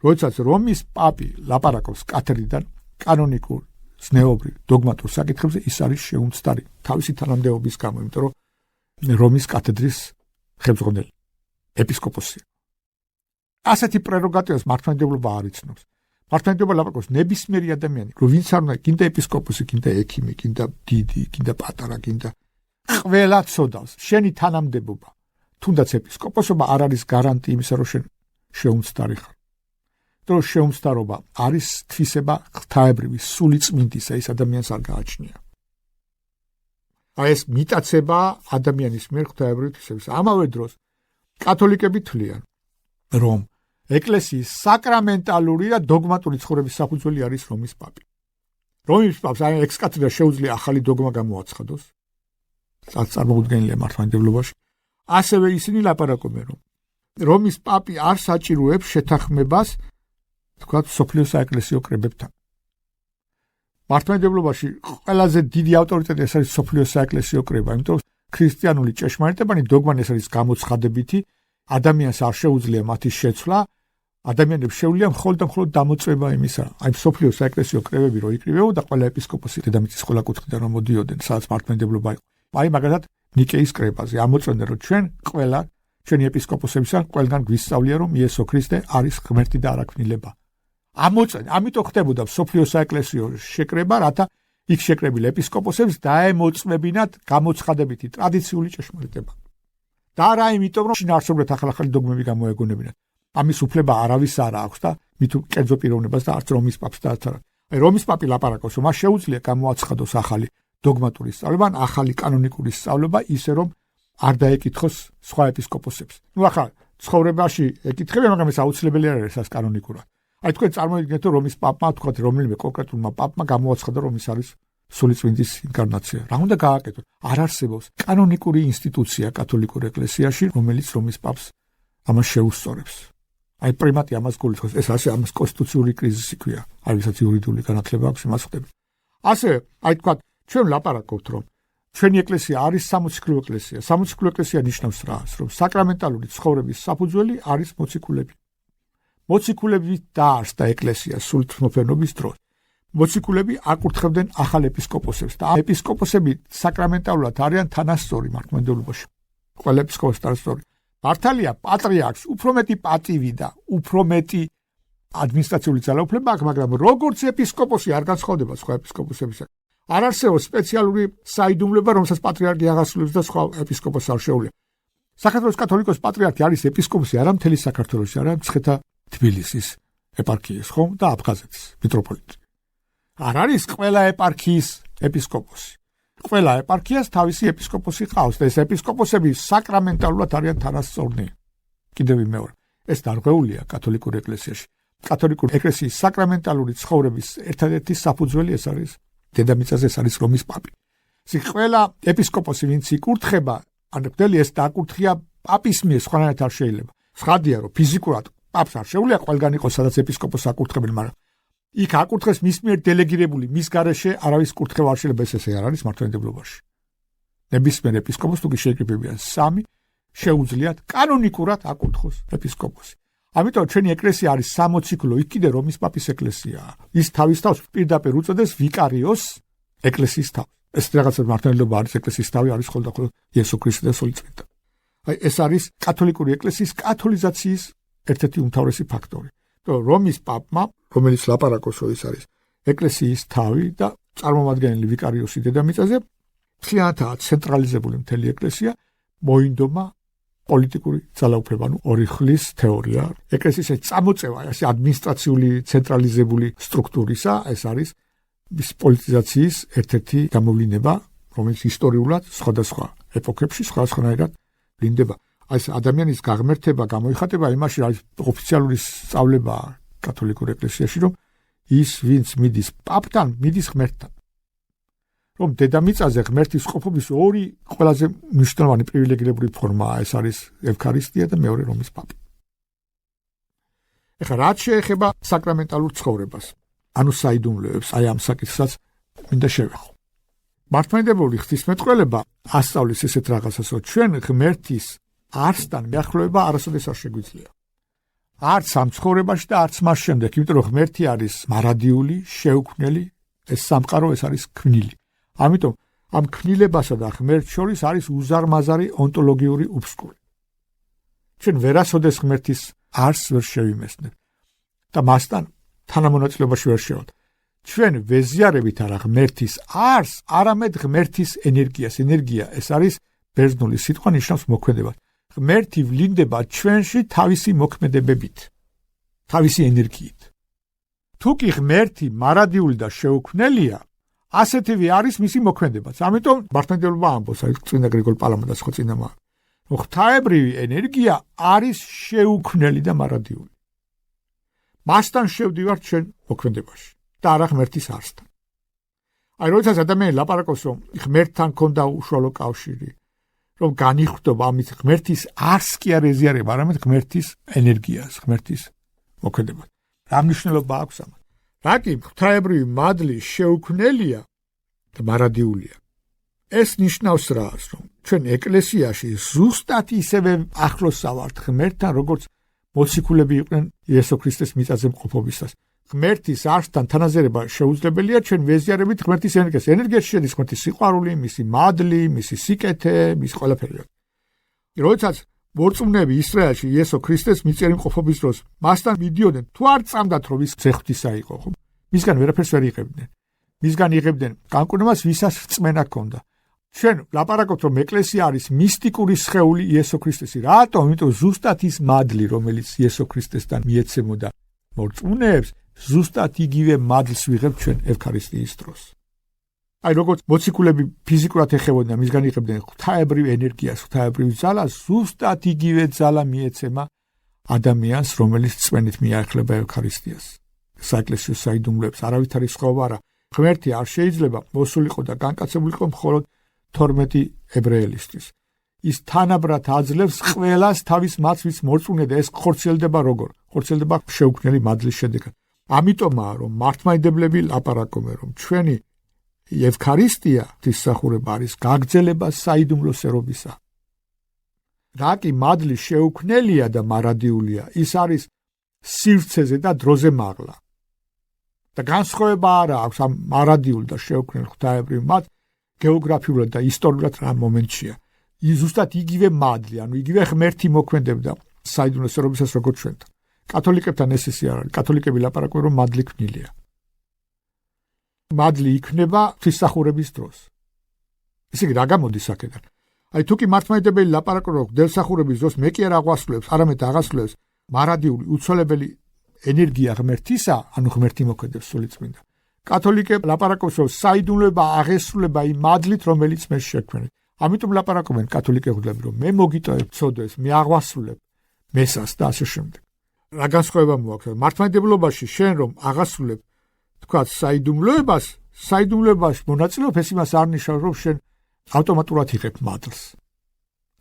როდესაც რომის პაპი ლაპარაკობს კათედრიდან კანონიკურ, ზნეობრივ, დოგმატურ საკითხებზე, ის არის შეუმცდარი თავისი თანამდებობის გამო, იმიტომ რომ რომის კათედრის ხელმძღვანელი ეპისკოპოსია. ასეთი პრეროგატივას მართლმადიდებლობა არ იცნობს. მართლმადიდებლობა ლაპარაკობს ნებისმიერი ადამიანი, რომ ვინც არ უნდა, კიდე ეპისკოპოსი, კიდე ექიმი, კიდე დიდი, კიდე პატარა, კიდე ყველა ცოდავს. შენი თანამდებობა, თუნდაც ეპისკოპოსობა არ არის გარანტი იმისა, რომ შენ შეუმცდარი ხარ. თუ შეუმცდარობა არის თვისება ღვთაებრივი სული წმინდისა, ის ადამიანს არ გააჩნია. აი ეს მიტაცება ადამიანის მიერ ღვთაებრივი თვისების. ამავე დროს კათოლიკები თვლიან, რომ ეკლესიის საკრამენტალური და დოგმატური ცხოვრების საფუძველი არის რომის პაპი. რომის პაპს აი ექს კათედრა შეუძლია ახალი დოგმა გამოაცხადოს. წარმოუდგენელია მართლმადიდებლობაში. ასევე ისინი ლაპარაკობენ, რომ რომის პაპი არ საჭიროებს შეთანხმებას, თქვათ, სოფლიო საეკლესიო კრებებთან. მართლმადიდებლობაში ყველაზე დიდი ავტორიტეტი ეს არის სოფლიო საეკლესიო კრება, იმიტომ რომ ქრისტიანული ჭეშმარიტებანი დოგმანი ეს არის გამოცხადებითი, ადამიანს არ შეუძლია მათი შეცვლა, ადამიანებს შეუძლია მხოლოდ და მხოლოდ დამოწმება იმისა. აი სოფლიო საეკლესიო კრებები რო იკრიბებოდა ყველა ეპისკოპოსი დედამიწის ყველა კუთხიდან რომ მოდიოდნენ, სადაც მართლმადიდებლობა იყო. აი მაგალითად ნიკეის კრებაზე ამოწმდნენ რომ ჩვენი ეპისკოპოსებისგან ყველგან გვისწავლია რომ იესო ქრისტე არის ღმერთი და არაქმნილება. ამოწმდნენ, ამიტომ ხდებოდა სოფლიო საეკლესიო შეკრება, რათა იქ შეკრებილ ეპისკოპოსებს დაემოწმებინათ გამოცხადებითი ტრადიციული ჭეშმარიტება. და არა იმიტომ რომ შინაარსობრივად ახალ-ახალი დოგმები გამოეგონებინათ. ამის უფლება არავის არ აქვს და მით კერძო პიროვნებას და არც რომის პაპს და არც არა. აი რომის პაპი ლაპარაკობს რომ მას შეუძლია გამოაცხადოს ახალი დოგმატური სწავლება, ახალი კანონიკური სწავლება ისე რომ არ დაეკითხოს სხვა ეპისკოპოსებს. ნუ ახლა ცხოვრებაში ეკითხები, მაგრამ ეს აუცილებელი არ არის კანონიკურად. აი თქვენ წარმოიდგინეთ რომ რომის პაპმა თქვათ რომელიმე კონკრეტულმა პაპმა გამოაცხადა რომ ის არის სულიწმინდის ინკარნაცია. რა უნდა გააკეთოს? არ არსებობს კანონიკური ინსტიტუცია კათოლიკურ ეკლესიაში, რომელიც რომის პაპს ამას შეუსწორებს. აი პრიმატი ამას გულისხმობს, ეს ასე ამას კონსტიტუციური კრიზისი ქვია. არ ვისაც იურიდიული განათლება აქვს იმას ხდება. ასე აი თქვათ ჩვენ ლაპარაკობთ რომ ჩვენი ეკლესია არის სამოციქულო ეკლესია. სამოციქულო ეკლესია ნიშნავს რას? რომ საკრამენტალური ცხოვრების საფუძველი არის მოციქულები. მოციქულები დაარსდა ეკლესია სულთმოფენობის დროს. მოციქულები აკურთხებდნენ ახალ ეპისკოპოსებს და ეპისკოპოსები საკრამენტალურად არიან თანასწორი მართლმადიდებლობაში. ყველა ეპისკოპოსი თანასწორი. მართალია პატრიარქს უფრო მეტი პატივი და უფრო მეტი ადმინისტრაციული ძალაუფლება აქვს, მაგრამ როგორც ეპისკოპოსი არ განსხვავდება სხვა ეპისკოპოსებისგან. არ არსებობს სპეციალური საიდუმლება, რომელსაც პატრიარქი აღასრულებს და სხვა ეპისკოპოსს არ შეუძლია. საქართველოს კათოლიკოს პატრიარქი არის ეპისკოპოსი არა მთელი საქართველოში, არა მცხეთა თბილისის ეპარქიის, ხომ და აფხაზეთის მიტროპოლიტი. არ არის ყველა ეპარქიის ეპისკოპოსი. ყველა ეპარქიას თავისი ეპისკოპოსი ყავს და ეს ეპისკოპოსები საკრამენტალურად არიან თანასწორნი. კიდევ მეორე, ეს დარღვეულია კათოლიკურ ეკლესიაში. კათოლიკური ეკლესიის საკრამენტალური ცხოვრების ერთადერთი საფუძველი ეს არის დედამიწაზე, ეს არის რომის პაპი. ყველა ეპისკოპოსი ვინც იკურთხება, ან მთელი ეს დაკურთხია პაპის მიერ, სხვანაირად არ შეიძლება. ცხადია რომ ფიზიკურად პაპს არ შეუძლია ყველგან იყოს სადაც ეპისკოპოსს აკურთხებენ, მაგრამ იქ აკურთხეს მის მიერ დელეგირებული, მის გარეშე არავის კურთხევა არ შეიძლება, ეს არ არის მართლმადიდებლობაში. ნებისმიერ ეპისკოპოსს თუ კი შეიკრიბებიან 3, შეუძლიათ კანონიკურად აკურთხოს ეპისკოპოსი. ამიტომ ჩვენი ეკლესია არის სამოციქულო, იქ კიდე რომის პაპის ეკლესიაა. ის თავის თავს პირდაპირ უწოდეს ვიკარიოს ეკლესიის თავს. ეს რაღაცა მართლმადიდებლობა არის ეკლესიის თავი, არის ხოლმე იესო ქრისტე და სულიწმინდა. აი ეს არის კათოლიკური ეკლესიის კათოლიზაციის ერთ-ერთი უმთავრესი ფაქტორი. რომის პაპმა, რომელიც ლაპარაკობს რომ ის არის ეკლესიის თავი და წარმომადგენელი ვიკარიოსი დედამიწაზე, მთლიანადაა ცენტრალიზებული მთელი ეკლესია, მოინდომა პოლიტიკური ძალაუფლება, ორი ხლის თეორია. ეკლესიის წამოწევა, ასე ადმინისტრაციული ცენტრალიზებული სტრუქტურისა, ეს არის ის პოლიტიზაციის ერთ-ერთი გამოვლინება, რომელიც ისტორიულად სხვადასხვა ეპოქებში სხვადასხვანაირად ვლინდება. ეს ადამიანის გაღმერთება გამოიხატება იმაში, რომ ოფიციალური სწავლება კათოლიკურ ეკლესიაში, რომ ის ვინც მიდის პაპთან, მიდის ღმერთთან. რომ დედამიწაზე ღმერთის ყოფობის ორი ყველაზე მნიშვნელოვანი პრივილეგირებული ფორმაა, ეს არის ევქარისტია და მეორე რომის პაპი. ეხლა რაც შეეხება საკრამენტალურ ცხოვრებას, ანუ საიდუმლოებს, აი ამ საკითხსაც მინდა შევეხო. მართლმადიდებლური ღვთისმეტყველება ასწავლის ესეთ რაღაცას, რომ ჩვენ ღმერთის არსთან მიახლოება არასოდეს არ შეგვიძლია. არც ამ ცხოვრებაში და არც მას შემდეგ, იმიტომ რომ ღმერთი არის მარადიული, შეუქმნელი, ეს სამყარო ეს არის ქმნილი. ამიტომ ამ ქმნილებასა და ღმერთს შორის არის უზარმაზარი ონტოლოგიური უფსკული. ჩვენ ვერასოდეს ღმერთის არსს ვერ შევიმესნებ და მასთან თანამონაწილეობაში ვერ შევად. ჩვენ ვეზიარებით არა ღმერთის არსს, არამედ ღმერთის ენერგიას. ენერგია ეს არის ბერძნული სიტყვა, ნიშნავს მოქმედება. ღმერთი ვლინდება ჩვენში თავისი მოქმედებებით, თავისი ენერგიით. თუ კი ღმერთი მარადიული და შეუქმნელია, ასეთივე არის მისი მოქმედებაც. ამიტომ მართლმადიდებლობა ამბობს, აი წმინდა გრიგოლ პალამა და სხვა წინამა, რომ ღვთაებრივი ენერგია არის შეუქმნელი და მარადიული. მასთან შევდივართ ჩვენ მოქმედებაში და არა ღმერთის არსთან. აი როდესაც ადამიანი ლაპარაკობს, რომ ღმერთთან ქონდა უშუალო კავშირი, რომ განიხვდება ამით ღმერთის არსს კი არ ეზიარება, არამედ ღმერთის ენერგიას, ღმერთის მოქმედებას. რა მნიშვნელობა აქვს ამას? რა კი ღვთაებრივი მადლი შეუქმნელია და მარადიულია. ეს ნიშნავს რას, რომ ჩვენ ეკლესიაში ზუსტად ისევე ახლოს ავართ ღმერთთან, როგორც მოციქულები იყვნენ იესო ქრისტეს მიწაზე მყოფობისას. ღმერთის არსთან თანაზერება შეუძლებელია ჩვენ ვეზიარებით ღმერთის ენერგიას. ენერგიაში შედის ღმერთის სიყვარული, მისი მადლი, მისი სიკეთე, მისი ყველაფერი. როდესაც მორწმუნეები ისრაელში იესო ქრისტეს მიწიერი მყოფობის დროს მასთან მიდიოდნენ, თუ არ წამდათ რომ ის ზეხვთისა იყო, ხო? მისგან ვერაფერს ვერ იღებდნენ. მისგან იღებდნენ განკურნებას, ვისაც რწმენა ჰქონდა. ჩვენ ლაპარაკობთ რომ ეკლესია არის მისტიკური სხეული იესო ქრისტესი. რატომ? იმიტომ ზუსტად ის მადლი, რომელიც იესო ქრისტესთან მიეცემოდა მორწმუნეებს, ზუსტად იგივე მადლს ვიღებთ ჩვენ ევქარისტიის დროს. აი როგორც მოციქულები ფიზიკურად ეხებოდნენ, მისგან იღებდნენ ღვთაებრივ ენერგიას, ღვთაებრივ ძალას, ზუსტად იგივე ძალა მიეცემა ადამიანს, რომელიც წვენით მიაეხლება ევქარისტიას. საეკლესიო საიდუმლოებს არავითარი სხვაობა არა. ღმერთი არ შეიძლება მოსულიყო და განკაცებულიყო მხოლოდ 12 ებრაელისთვის. ის თანაბრად აძლევს ყველას თავის მაცვის მორწმუნე და ეს ხორციელდება როგორ? ხორციელდება შეუქმნელი მადლის შედეგად. ამიტომაა რომ მართლმადიდებლები ლაპარაკობენ რომ ჩვენი ევქარისტია ღვთისმსახურება არის გაგრძელება საიდუმლოსერობისა. რა კი მადლი შეუქმნელია და მარადიულია, ის არის სივრცეზე და დროზე მაღლა. და განსხვავება არა აქვს ამ მარადიულ და შეუქმნელ ღვთაებრივ მადლს გეოგრაფიულად და ისტორიულად რა მომენტშია. ის ზუსტად იგივე მადლი, ანუ იგივე ღმერთი მოქმედებდა საიდუმლოსერობისას როგორც ჩვენთან. კათოლიკებთან ეს ისე არ არის. კათოლიკები ლაპარაკობენ რომ მადლი ქმნილია. მადლი იქნება ღვთისმსახურების დროს. ესე იგი რა გამოდის აქედან? აი თუ კი მართლმადიდებელი ლაპარაკობენ რომ ღვთისმსახურების დროს მე კი არ აღვასრულებს, არამედ აღასრულებს მარადიული უცოლებელი ენერგია ღმერთისა, ანუ ღმერთი მოქმედებს სულიწმინდა. კათოლიკები ლაპარაკობს რომ საიდუმლოება აღესრულება იმ მადლით, რომელიც მე შექმნით. ამიტომ ლაპარაკობენ კათოლიკეები რომ მე მოგიტოვებ ცოდვას, მე აღვასრულებ მესას და ასე შემდეგ. რა განსხვავება მოაქვს? მართლმადიდებლობაში შენ რომ აღასრულებ თქვა საიდუმლოებას მონაწილეობას იმას არ ნიშნავს რომ შენ ავტომატურად იღებ მადლს.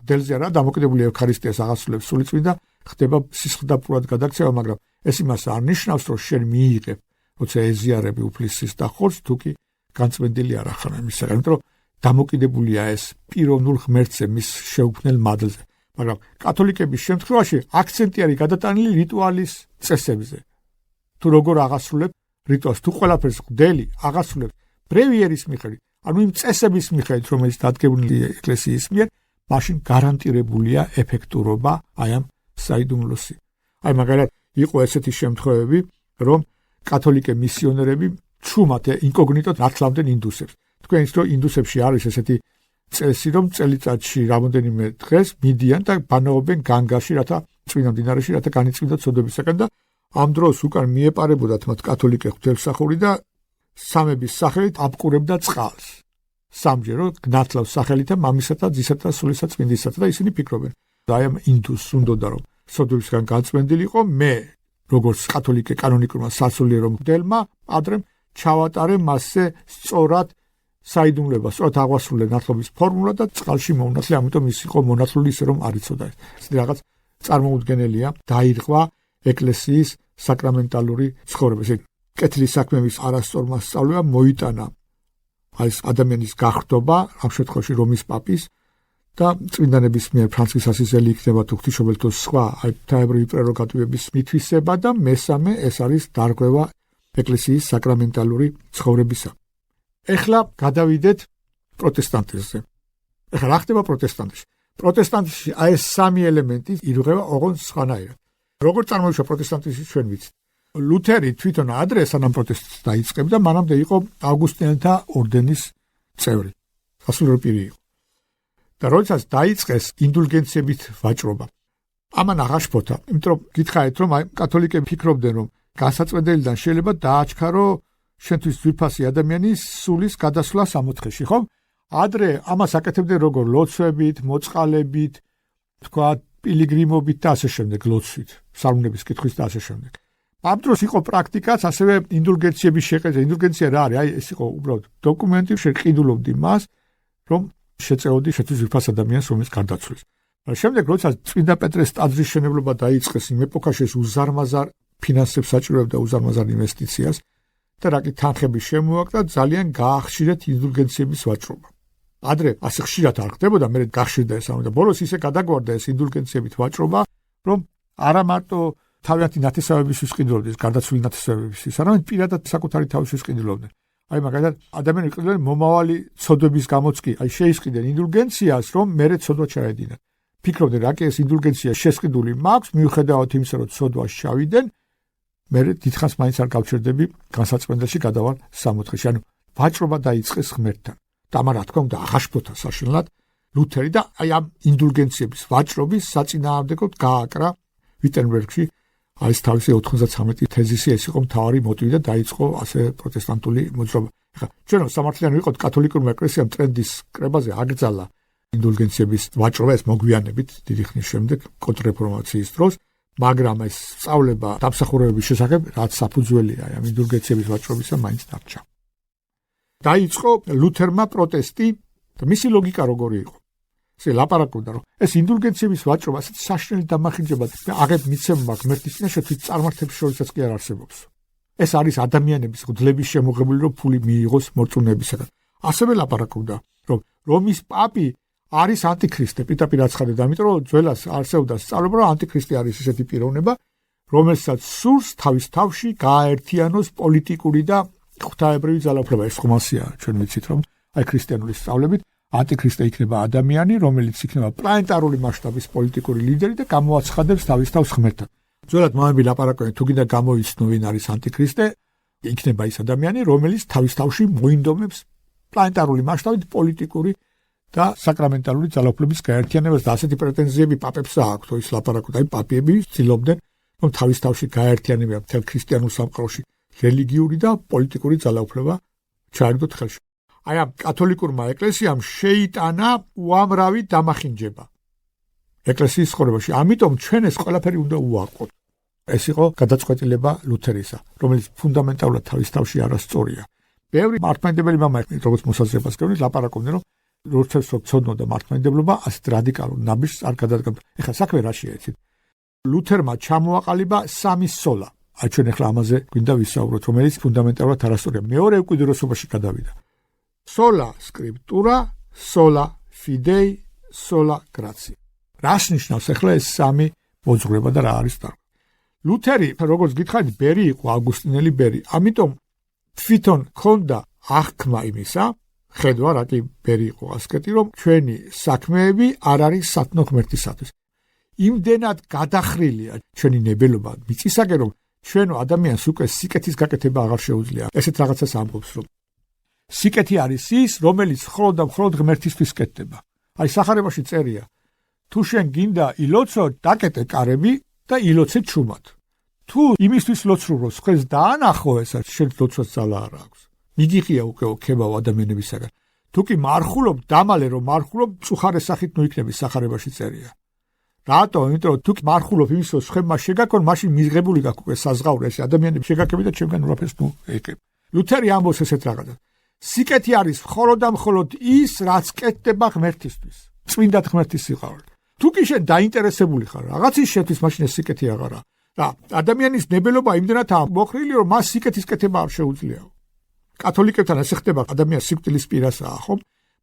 დელზე რა დამოკიდებული ევქარისტიას აღასრულებს სულიწმინდა, ხდება სისხლდაპყრობად გადაქცევა, მაგრამ ეს იმას არ ნიშნავს რომ შენ მიიღებ, როცა ეზიარები უფლისის და ხორცს თუ კი განწმენდილი არ ახარ მისაგან, იმიტომ რომ დამოკიდებულია ეს პიროვნულ ღმერთზე, მის შეუქმნელ მადლზე. მაგრამ კათოლიკების შემთხვევაში აქცენტი არის გადატანილი რიტუალის წესებზე. თუ როგორ აღასრულებ რიტუალს, თუ ყველაფერს ღვთელი აღასრულებს ბრევიერის მიხედვით, ანუ იმ წესების მიხედვით, რომელიც დადგმულია ეკლესიის მიერ, მაშინ გარანტირებულია ეფექტურობა აი ამ საიდუმლოსი. აი მაგალითად იყო ესეთი შემთხვევები, რომ კათოლიკე მისიონერები ჩუმად ინკოგნიტოდ ათლავდნენ ინდუსებს. თქვენ ის რომ ინდუსებში არის ესეთი წესი, რომ წელიწადში რამოდენიმე დღეს მიდიან და ბანაობენ განგაში, რათა წვინა მდინარეში, რათა განიწმინდათ ცოდვებისაგან და ამ დროს უკან მიეპარებოდათ მათ კათოლიკე ღვთისმსახური და სამების სახელით აბყურებდა წყალს. სამჯერო ნათლავს სახელითა მამისათა, ძისათა, სულისა, წმინდისათა და ისინი ფიქრობენ. და აი ამ ინდუსს უნდოდა რომ ცოდვებისგან განწმენდილიყო, მე როგორც კათოლიკე კანონიკურმა სასულიერო მღვდელმა ადრე ჩავატარე მასზე სწორად საიდუმლოება, სწორად აღვასრულე ნათლობის ფორმულა და წყალში მოუნათლე, ამიტომ ის იყო მონათლული ისე რომ არ იცოდა. ეს რაღაც წარმოუდგენელია, დაირღვა ეკლესიის საკრამენტალური ცხოვრება. ესე კეთილის საქმეების არასწორმა სწავლება მოიტანა ეს ადამიანის გახრდობა, ამ შემთხვევაში რომის პაპის და წმინდანების მიერ ფრანცისკოს ასისელი იქნება თუ ღვთისმშობელთა სხვა ღვთაებრივი პრეროგატივების მითვისება და მესამე ეს არის დარღვევა ეკლესიის საკრამენტალური ცხოვრებისა. ეხლა გადავიდეთ პროტესტანტიზმზე. ეხლა რა ხდება პროტესტანტიზმში? პროტესტანტიზმში აი ეს სამი ელემენტი ირღვევა ოღონდ სხვანაირად. როგორ წარმოიშვა პროტესტანტიზმი ჩვენ ვიცით. ლუთერი თვითონ ადრე სანამ პროტესტს დაიწყებდა, მანამდე იყო ავგუსტინელთა ორდენის წევრი. სასულიერო პირი იყო. და როდესაც დაიწყეს ინდულგენციებით ვაჭრობა, ამან აღაშფოთა, იმიტომ რომ გითხარით რომ აი კათოლიკები ფიქრობდნენ რომ განსაწყვეტელიდან შეიძლება დააჩქარო შენთვის ძვირფასი ადამიანის სულის გადასვლას ამოთხეში, ხო? ადრე ამას აკეთებდნენ როგორ ლოცვებით, მოწყალებით, თქვა პილიგრიმობით და ასე შემდეგ, ლოცვით, სარუნების კითხვით და ასე შემდეგ. ამ დროს იყო პრაქტიკაც ასევე ინდულგენციების შეყიდვა. ინდულგენცია რა არის? აი ეს იყო უბრალოდ დოკუმენტი, შეყიდულობდი მას, რომ შეწეოდი შენთვის ძვირფას ადამიანს, რომელიც გარდაცვლის. შემდეგ როცა წმინდა პეტრეს ტაძრის მშენებლობა დაიწყეს, იმ ეპოქაში ეს უზარმაზარ ფინანსებს საჭიროებდა, უზარმაზარ ინვესტიციას. და რაკი თანხების შემოაკდა ძალიან გაახშირეთ ინდულგენციების ვაჭრობა. ადრე ასე ხშირად არ ხდებოდა, მე გახშირდა ეს და ბოლოს ისე გადაგვარდა ეს ინდულგენციებით ვაჭრობა, რომ არა მარტო თავიანთი ნათესავებისთვის ყიდულობდნენ, გარდაცვლილი ნათესავებისთვის, არამედ პირადად საკუთარი თავისთვის ყიდულობდნენ. აი მაგალითად ადამიანები ყიდულობდნენ მომავალი ცოდვების გამოც კი, აი შეისყიდნენ ინდულგენციას, რომ მერე ცოდვა ჩაედინათ. ფიქრობდნენ, რაკი ეს ინდულგენცია შესყიდული მაქვს, მიუხედავად იმისა, რომ ცოდვას ჩავიდნენ, მერე დიდხანს მაინც არ გავჩერდები განსაწმენდელში გადავალ 64-ში. ანუ ვაჭრობა დაიწყეს ღმერთთან. და ამან რა თქმა უნდა აღაშფოთა საშინლად ლუთერი და აი ამ ინდულგენციების ვაჭრობის საწინააღმდეგოდ გააკრა ვიტენბერგში არის თავისი 93 თეზისი, ეს იყო მთავარი მოტივი და დაიწყო ასე პროტესტანტული მოძრაობა. ეხლა ჩვენ სამართლიანი ვიყოთ კათოლიკურმა ეკლესიამ ტრენდის კრებაზე აკრძალა ინდულგენციების ვაჭრობა ეს მოგვიანებით დიდი ხნის შემდეგ კონტრრეფორმაციის დროს, მაგრამ ეს სწავლება დამსახურებების შესახებ რაც საფუძველია ამ ინდულგენციების ვაჭრობისა მაინც დარჩა. დაიწყო ლუთერმა პროტესტი და მისი ლოგიკა როგორი იყო. ესე ლაპარაკობდა, რომ ეს ინდულგენციების ვაჭრობა ასეთ საშინელი დამახინჯება აღებ მიცემება ღმერთის წინაშე თვით წარმართების შორისაც კი არ არსებობს. ეს არის ადამიანების ღლების შემოღებული, რომ ფული მიიღოს მორწმუნეებისაგან. ასევე ლაპარაკობდა, რომ რომის პაპი არის ანტიქრისტე, პირდაპირ აცხადებდა, ამიტომ რომ ძველას არსებობდა სწავლება, რომ ანტიქრისტე არის ესეთი პიროვნება, რომელსაც სურს თავის თავში გააერთიანოს პოლიტიკური და ღვთაებრივი ძალაუფლება. ეს ხომასია ჩვენ ვიცით, რომ აი ქრისტიანული სწავლებით ანტიქრისტე იქნება ადამიანი, რომელიც იქნება პლანეტარული მასშტაბის პოლიტიკური ლიდერი და გამოაცხადებს თავის თავს ღმერთად. ძველად მამები ლაპარაკობდნენ, თუ გინდა გამოიცნო ვინ არის ანტიქრისტე, იქნება ის ადამიანი, რომელიც თავის თავში მოინდომებს პლანეტარული მასშტაბით პოლიტიკური და საკრამენტალური ძალაუფლების გაერთიანებას და ასეთი პრეტენზიები პაპებს აქვს, ის ლაპარაკობდა, აი პაპები ცდილობდნენ, რომ თავის თავში გაერთიანება მთელ ქრისტიანულ სამყაროში რელიგიური და პოლიტიკური ძალაუფლება ჩაერგდოთ ხელში. აი ამ კათოლიკურმა ეკლესიამ შეიტანა უამრავი დამახინჯება ეკლესიის ცხოვრებაში. ამიტომ ჩვენ ეს ყველაფერი უნდა უარყოთ. ეს იყო გადაწყვეტილება ლუთერისა, რომელიც ფუნდამენტალურად თავის თავში არასწორია. ბევრი მართლმადიდებელი მამა, როგორც მოსაზრებას გეუბნით, ლაპარაკობდნენ, რომ როდესაც ცოდნა და მართლმადიდებლობა ასეთ რადიკალურ ნაბიჯს არ გადადგა. ეხლა საქმე რაშია იცით? ლუთერმა ჩამოაყალიბა სამი სოლა. აი ჩვენ ახლა ამაზე გვინდა ვისაუბროთ, რომელიც ფუნდამენტალურად არასწორია. მეორე უკიდურესობაში გადავიდა. სოლა სკრიპტურა, სოლა ფიდეი, სოლა გრაცია. რას ნიშნავს ახლა ეს სამი მოძღვრება და რა არის დარგვა? ლუთერი, როგორც გითხარით, ბერი იყო, ავგუსტინელი ბერი. ამიტომ თვითონ ქონდა აღქმა იმისა, ხედვა რა კი ბერი იყო ასკეტი, რომ ჩვენი საქმეები არ არის სათნო ღმერთისათვის. იმდენად გადახრილია ჩვენი ნებელობა მიწისაკენ, რომ ჩვენო ადამიანს უკვე სიკეთის გაკეთება აღარ შეუძლია. ესეთ რაღაცას ამბობს, რომ სიკეთი არის ის, რომელიც მხოლოდ და მხოლოდ ღმერთისთვის კეთდება. აი სახარებაში წერია, თუ შენ გინდა ილოცო, დაკეტე კარები და ილოცე ჩუმად. თუ იმისთვის ლოცრულ რომ სხვას დაანახო, ესაც შენ ლოცვას ძალა არ აქვს. მიგიხია უკვე ოქებაო ადამიანებისაგან. თუ კი მარხულობ, დამალე რომ მარხულობ, წუხარე სახით ნუ იქნები სახარებაში წერია. რატო? იმიტომ რომ თუ მარხულობ იმის რომ სხვებმა შეგაქონ, მაშინ მიღებული გაქვს უკვე საზღაური ეს ადამიანები შეგაქები და ჩემგან ურაფერს ნუ ეკებ. ლუთერი ამბობს ესეთ რაღაცას. სიკეთი არის მხოლოდ და მხოლოდ ის, რაც კეთდება ღმერთისთვის. წმინდად ღმერთის სიყვარული. თუ კი შენ დაინტერესებული ხარ რაღაცის შეთვის, მაშინ ეს სიკეთი აღარა. და ადამიანის ნებელობა იმდენადაა მოხრილი, რომ მას სიკეთის კეთება არ შეუძლიაო. კათოლიკებთან ასე ხდება, ადამიანს სიკვდილის პირასაა, ხო?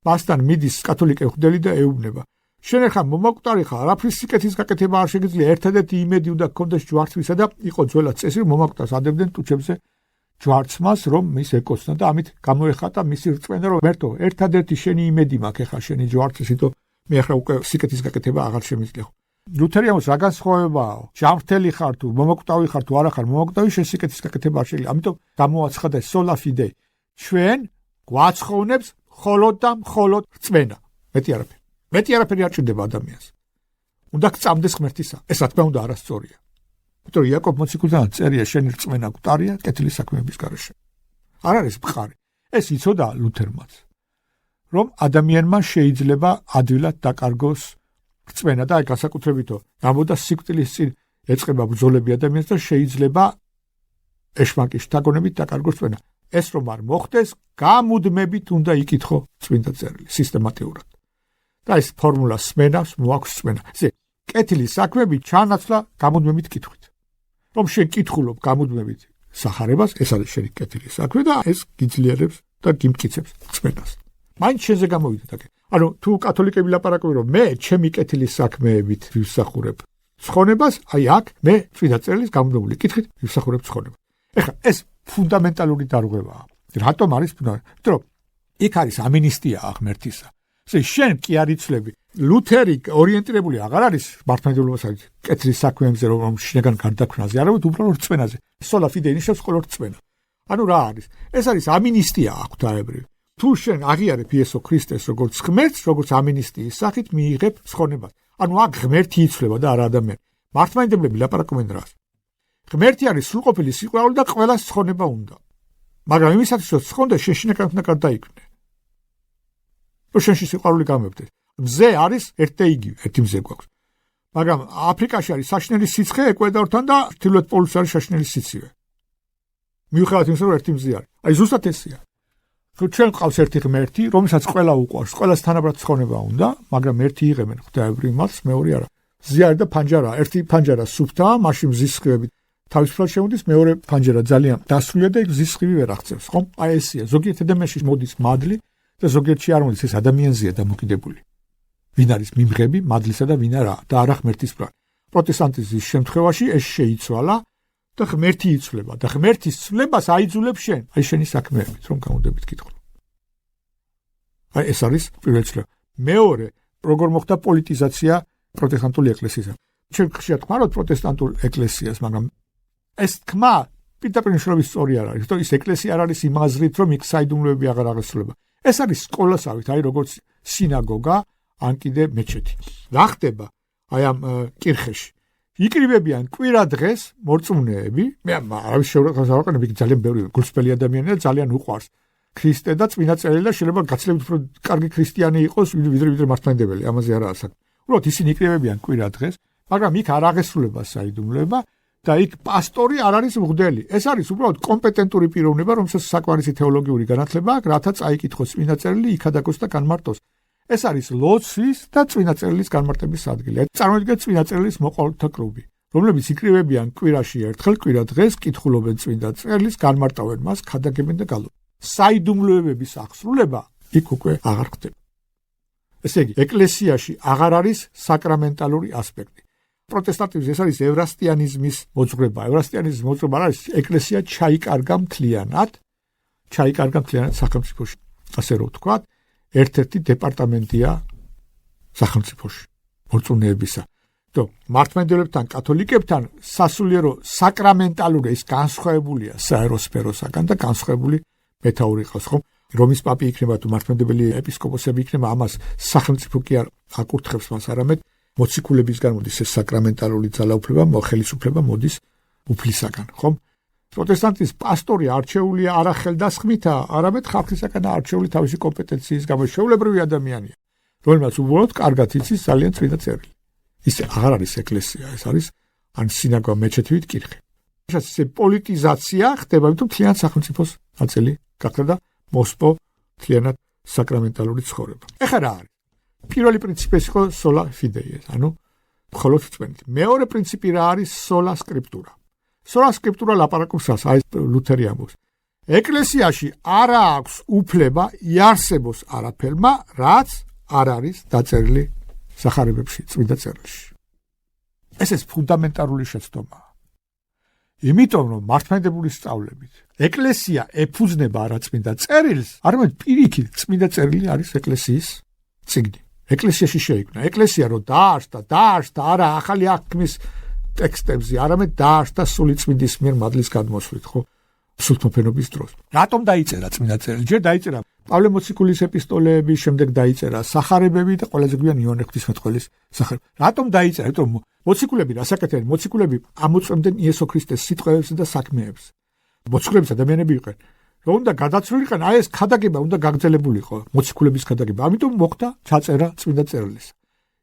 მასთან მიდის კათოლიკე ხვდელი და ეუბნება. შენ ახლა მომაკვდარი ხარ, არაფრის სიკეთის გაკეთება არ შეგიძლია, ერთადერთი იმედი უნდა გქონდეს ჯვარცმისა და იყო ძველად წესი, რომ მომაკვდარს ადებდნენ ტუჩებზე ჯვარცმას, რომ მის ეკოცნა და ამით გამოეხატა მისი რწმენა, რომ მერტო, ერთადერთი შენი იმედი მაქვს ახლა შენი ჯვარცმის, იმიტომ მე ახლა უკვე სიკეთის გაკეთება აღარ შემიძლია. ლუთერი ამბობს, რა განსხვავებაა? ჯანმრთელი ხარ თუ მომაკვდავი ხარ თუ არა ხარ, მომაკვდავი შენ სიკეთის გაკეთება არ შეიძლება. ამიტომ გამოაცხადა სოლა ფიდეი. ჩვენ გვაცხოვნებს მხოლოდ და მხოლოდ რწმენა. მეტი არაფერი. მეტი არაფერი არ ჭირდება ადამიანს. უნდა გწამდეს ღმერთისა. ეს რა თქმა უნდა არასწორია. იმიტომ რომ იაკობ მოციქულთან წერია შენი რწმენა გვტარია კეთილი საქმეების გარეშე. არ არის მხარი. ეს იცოდა ლუთერმაც. რომ ადამიანმა შეიძლება ადვილად დაკარგოს რწმენა და აი განსაკუთრებითო ამბობდა სიკვდილის წინ ეწყება ბრძოლები ადამიანს და შეიძლება ეშმაკის შთაგონებით დაკარგოს რწმენა. ეს რომ არ მოხდეს, გამუდმებით უნდა იკითხო წმინდა წერილი სისტემატიურად. და ეს ფორმულა სმენავს მოაქვს რწმენა. ესე კეთილი საქმეები ჩანაცვლა გამუდმებით კითხვით. რომ შენ კითხულობ გამუდმებით, სახარებას, ეს არის შენი კეთილი საქმე და ეს გიძლიერებს და გიმტკიცებს რწმენას. მაინც შენზე გამოვიდეთ აქ. ანუ თუ კათოლიკები ლაპარაკობენ რომ მე ჩემი კეთილი საქმეებით ვისახურებ ცხონებას, აი აქ მე წმინდა წერილის გამოდებული კითხვით ვისახურებ ცხონებას. ეხლა ეს ფუნდამენტალური დარღვევაა. რატომ არის ფუნდამენტალური? იმიტომ რომ იქ არის ამინისტია ღმერთისა. შენ კი არ იცლები. ლუთერი ორიენტირებული აღარ არის მართლმადიდებლობასთან კეთილი საქმეებზე, რომ შინაგან გარდაქმნაზე, არამედ უბრალოდ რწმენაზე. sola fide ნიშნავს მხოლოდ რწმენა. ანუ რა არის? ეს არის ამინისტია ღვთაებრივი. თუ შენ აღიარებ იესო ქრისტეს როგორც ღმერთს, როგორც ამინისტიის სახით მიიღებ ცხონებას. ანუ აქ ღმერთი იცვლება და არა ადამიანი. მართლმადიდებლები ლაპარაკობენ რას? ღმერთი არის სრულყოფილი სიყვარული და ყველას ცხონება უნდა. მაგრამ იმისათვის რომ ცხონდა შენ შინაგანთან გარდაიქმნე. რომ შენში სიყვარული გამებდეს. მზე არის ერთ და იგივე, ერთი მზე გვაქვს. მაგრამ აფრიკაში არის საშინელი სიცხე ეკვადორთან და ჩრდილოეთ პოლუსში არის საშინელი სიცივე. მიუხედავად იმისა, რომ ერთი მზე არის. აი ზუსტად ესეა. თუ ჩვენ ყავს ერთი ღმერთი, რომელსაც ყველა უყვარს, ყველას თანაბრად ცხონება უნდა, მაგრამ ერთი იღებენ ღვთაებრივ მას, მეორე არა. მზე არის და ფანჯარა, ერთი ფანჯარა სუფთაა, მაშინ მზის სხივებით თავისუფლად შემოდის, მეორე ფანჯარა ძალიან დასრულია და იქ მზის სხივი ვერ აღწევს, ხომ? აი ესეა. ზოგიერთ ადამიანში მოდის მადლი და ზოგიერთში არ მოდის, ეს ადამიანზეა დამოკიდებული. ვინ არის მიმღები მადლისა და ვინ არა და არა ღმერთის ბრალი. პროტესტანტიზმის შემთხვევაში ეს შეიცვალა და ღმერთი იცვლება და ღმერთის ცვლებას აიძულებს შენ, აი შენი საქმეებით, რომ გამოდებით კითხო. აი ეს არის პირველი ცვლილება. მეორე, როგორ მოხდა პოლიტიზაცია პროტესტანტული ეკლესიისა. ჩვენ ხშირად ვხმარობთ პროტესტანტულ ეკლესიას, მაგრამ ეს თქმა პირდაპირ მნიშვნელობის სწორი არ არის. ის ეკლესია არ არის იმაზრით, რომ იქ საიდუმლოები აღარ აღესრულება. ეს არის სკოლასავით, აი როგორც სინაგოგა ან კიდე მეჩეთი. რა ხდება აი ამ კირხეში? იკრიბებიან კვირა დღეს მორწმუნეები, მე არავის შეურაცხმყოფი ძალიან ბევრი გულწრფელი ადამიანია და ძალიან უყვარს ქრისტე და წმინდა წერილი და შეიძლება გაცილებით უფრო კარგი ქრისტიანი იყოს ვიდრე მართლმადიდებელი, ამაზე არაა საქმე. უბრალოდ ისინი იკრიბებიან კვირა დღეს, მაგრამ იქ არ აღესრულება საიდუმლოება და იქ პასტორი არ არის მღვდელი. ეს არის უბრალოდ კომპეტენტური პიროვნება, რომელსაც საკმარისი თეოლოგიური განათლება აქვს, რათა წაიკითხოს წმინდა წერილი, იქადაგოს და განმარტოს. ეს არის ლოცვის და წმინდა წერილის განმარტების ადგილი. წარმოიდგინეთ წმინდა წერილის მოყოლთა კლუბი, რომლებიც იკრიბებიან კვირაში ერთხელ კვირა დღეს, კითხულობენ წმინდა წერილის, განმარტავენ მას, ქადაგებენ და გალობენ. საიდუმლოებების აღსრულება იქ უკვე აღარ ხდება. ესე იგი, ეკლესიაში აღარ არის საკრამენტალური ასპექტი. პროტესტანტიზმი ეს არის ევრასტიანიზმის მოძღვრება. ევრასტიანიზმის მოძღვრება არის ეკლესია ჩაიკარგა მთლიანად სახელმწიფოში. ასე რომ ვთქვათ, ერთ-ერთი დეპარტამენტია სახელმწიფოში მორწმუნეებისა. და მართლმადიდებლებთან, კათოლიკებთან სასულიერო საკრამენტალური ის განსხვავებულია საერო სფეროსაგან და განსხვავებული მეთაური ყავს, ხო? რომის პაპი იქნება თუ მართლმადიდებელი ეპისკოპოსები იქნება, ამას სახელმწიფო კი არ აკურთხებს მას, არამედ მოციქულებისგან მოდის ეს საკრამენტალური ძალაუფლება, ხელისუფლება მოდის უფლისაგან, ხო? პროტესტანტის პასტორი არჩეულია არა ხელდასხმითა, არამედ ხალხისაგან არჩეული თავისი კომპეტენციის გამო შეულებრივი ადამიანია, რომელმაც უბრალოდ კარგად იცის ძალიან წმინდა წერილი. ის აღარ არის ეკლესია, ეს არის ან სინაგოგა, მეჩეთი, კირხე. ეს პოლიტიზაცია ხდება, იმიტომ მთლიანად სახელმწიფოს ნაწილი გახდა და მოსპო მთლიანად საკრამენტალური ცხოვრება. ეხლა რა არის? პირველი პრინციპი იყო sola fide, ანუ მხოლოდ რწმენით. მეორე პრინციპი რა არის? sola scriptura. sola scriptura ლაპარაკობს რას? აი ლუთერი ამბობს. ეკლესიაში არ აქვს უფლება იარსებოს არაფერმა, რაც არ არის დაწერილი სახარებებში, წმინდა წერილში. ეს ფუნდამენტალური შეცდომაა. იმიტომ რომ მართლმადიდებლური სწავლებით ეკლესია ეფუძნება არა წმინდა წერილს, არამედ პირიქით წმინდა წერილი არის ეკლესიის წიგნი. ეკლესიაში შეიქმნა. ეკლესია რო დაარსდა არა ახალი აღქმის ტექსტებზე, არამედ დაარსდა სული წმინდის მიერ მადლის გადმოსვლით, ხო? სულთმოფენობის დროს. რატომ დაიწერა წმინდა წერილი? ჯერ დაიწერა პავლე მოციქულის ეპისტოლეები, შემდეგ დაიწერა სახარებები და ყველაზე გვიან იოანე ღვთისმეტყველის სახარება. რატომ დაიწერა? იმიტომ რომ მოციქულები რასაკეთებენ? მოციქულები ამოწმდნენ იესო ქრისტეს სიტყვებს და საქმეებს. მოციქულების ადამიანები იყვნენ. რომ უნდა გადაცვლილიყან, აი ეს ქადაგება უნდა გაგრძელებულიყო, მოციქულების ქადაგება. ამიტომ მოხდა ჩაწერა წმინდა წერილის.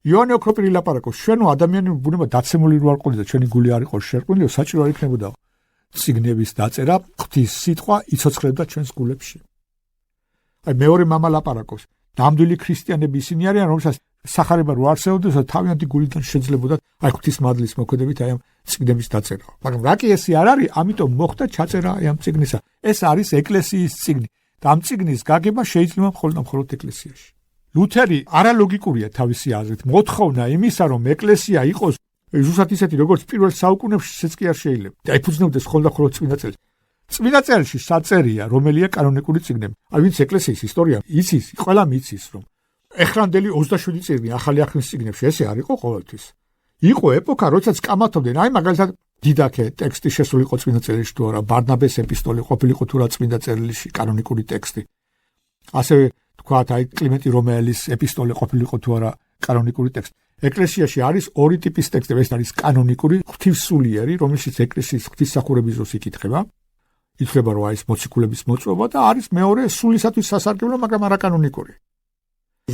იოანე ოქროპირი ლაპარაკობს, ჩვენო ადამიანები ბუნება დაცემული რო არ ყოფილიყო და ჩვენი გული არ იყო შერყვნილი, საჭირო არ იქნებოდა წიგნების დაწერა, ღვთის სიტყვა იცოცხლებდა ჩვენს გულებში. აი მეორე მამა ლაპარაკობს, ნამდვილი ქრისტიანები ისინი არიან, რომელსაც სახარება რო არსებობდეს, თავიანთი გულიდან შეძლებოდა აი ღვთისმადლის მოქმედებით აი ამ წიგნების დაწერა. მაგრამ რა კი ესე არ არის, ამიტომ მოხდა ჩაწერა აი ამ წიგნისა. ეს არის ეკლესიის წიგნი და ამ წიგნის გაგება შეიძლება მხოლოდ ეკლესიაში. ლუთერი არალოგიკურია თავისი აზრით. მოთხოვნა იმისა, რომ ეკლესია იყოს ზუსტად ისეთი, როგორც პირველ საუკუნეებშიც კი არ შეიძლება. და ეფუძნებდეს მხოლოდ წმინდა წერილს. წმინდა წერილში საწერია, რომელია კანონიკური წიგნები. აი ვინც ეკლესიის ისტორია იცის, ყველა მიცის, რომ ეხლანდელი 27 წიგნი ახალი აღთქმის წიგნებში ესე არ იყო ყოველთვის. იყო ეპოქა, როდესაც კამათობდნენ, აი მაგალითად დიდაქე ტექსტი შესულიყო წმინდა წერილში თუ არა, ბარნაბეს ეპისტოლე ყოფილიყო თუ რა წმინდა წერილში კანონიკური ტექსტი. ასევე თქვათ, აი კლიმენტი რომეელის ეპისტოლე ყოფილიყო თუ არა კანონიკური ტექსტი. ეკლესიაში არის ორი ტიპის ტექსტები, ეს არის კანონიკური, ღვთისმსულიერი, რომელშიც ეკლესიის ღვთისმსახურების დროს იკითხება. ითვლება, რომ არის მოციქულების მოწვევა და არის მეორე სულისათვის სასარგებლო, მაგრამ არაკანონიკური.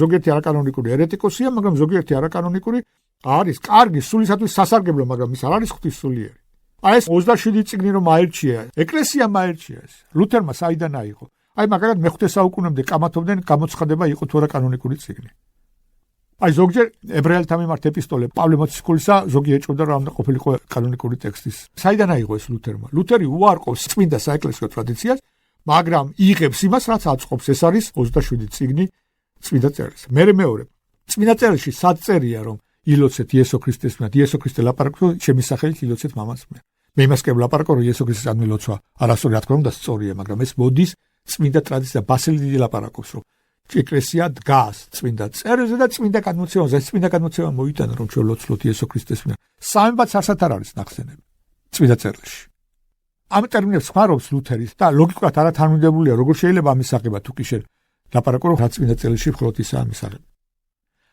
ზოგიერთი არაკანონიკური ერეტიკოსია, მაგრამ ზოგიერთი არაკანონიკური არის კარგი სულისათვის სასარგებლო, მაგრამ ის არ არის ღვთისმსულიერი. აი ეს 27 წიგნი რომ აირჩია, ეკლესიამ აირჩია ეს. ლუთერმა საიდან აიღო? აი მაგალითად მე-5 საუკუნემდე კამათობდნენ, გამოცხადება იყო თუ არა კანონიკური წიგნი. აი ზოგჯერ ებრაელთა მიმართ ეპისტოლე პავლე მოციქულისა ზოგი ეჭვდა რომ უნდა ყოფილიყო კანონიკური ტექსტის. საიდან აიღო ეს ლუთერმა? ლუთერი უარყოფს წმინდა საეკლესიო ტრადიციას, მაგრამ იღებს იმას, რაც აწყობს. ეს არის 27 წიგნი წმინდა წერილს. მეორე წმინდა წერილში საწერია, რომ ილოცეთ იესო ქრისტეს მიერ, იესო ქრისტე ლაპარაკობს ჩემი სახელით ილოცეთ მამას მიერ. მე იმას კი ვლაპარაკო, რომ იესო ქრისტეს ამილოცვა არასწორი, რა თქმა უნდა სწორია, მაგრამ ეს მოდის წმინდა ტრადიცია, ბასილი დიდი ლაპარაკობს, რომ ეკლესია დგას წმინდა წერილზე და წმინდა გადმოცემაზე. ეს წმინდა გადმოცემა მოიტანა, რომ ჩვენ ლოცვლოთ იესო ქრისტეს მიერ. სამებაც არსად არ არის ნახსენები წმინდა წერილში. ამ ტერმინებს ხმარობს ლუთერი და ლოგიკურად არათანმიმდევრულია, როგორ შეიძლება ამის აღება თუ კი შენ ლაპარაკო, რომ წმინდა წერილში მხოლოდ ისაა ამის აღება.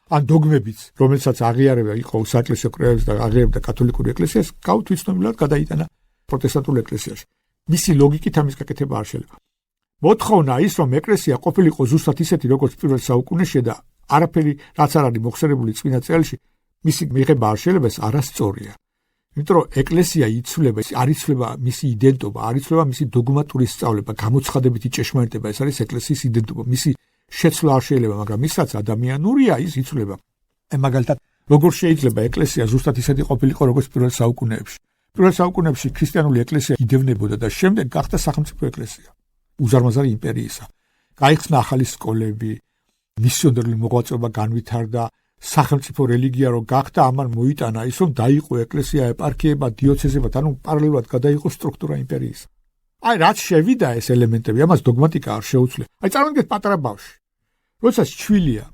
ან დოგმებიც, რომელსაც აღიარება იყო საეკლესიო კრებებს და აღიარებდა კათოლიკური ეკლესიას, გაუთვისნობლად გადაიტანა პროტესტანტულ ეკლესიაში. მისი ლოგიკით ამის გაკეთება არ შეიძლება. მოთხოვნა ის, რომ ეკლესია ყოფილიყო ზუსტად ისეთი, როგორც პირველ საუკუნეში და არაფერი რაც არ არის მოხსენებული წმინდა წერილში, მისი მიღება არ შეიძლება, ეს არასწორია. იმიტომ რომ ეკლესია იცვლება, არ იცვლება მისი იდენტობა, არ იცვლება მისი დოგმატური სწავლება, გამოცხადებითი ჭეშმარიტება, ეს არის ეკლესიის იდენტობა. მისი შეცვლა არ შეიძლება, მაგრამ ისაც ადამიანურია, ის იცვლება. მაგალითად, როგორ შეიძლება ეკლესია ზუსტად ისეთი ყოფილიყო, როგორც პირველ საუკუნეებში. პირველ საუკუნეებში ქრისტიანული ეკლესია იდევნებოდა და შემდეგ გახდა სახელმწიფო ეკლესია. უზარმაზარი იმპერიისა. გაიხსნა ახალი სკოლები, მისიონერული მოღვაწეობა განვითარდა, სახელმწიფო რელიგია რო გახდა, ამან მოიტანა ის, რომ დაიყო ეკლესია ეპარქიებად, დიოცეზებად, ანუ პარალელურად გადაიყო სტრუქტურა იმპერიის. აი რაც შევიდა ეს ელემენტები, ამას დოგმატიკა არ შეუძლია. აი წარმოგიდგენთ პატარა ბავშვი. როდესაც ჩვილია,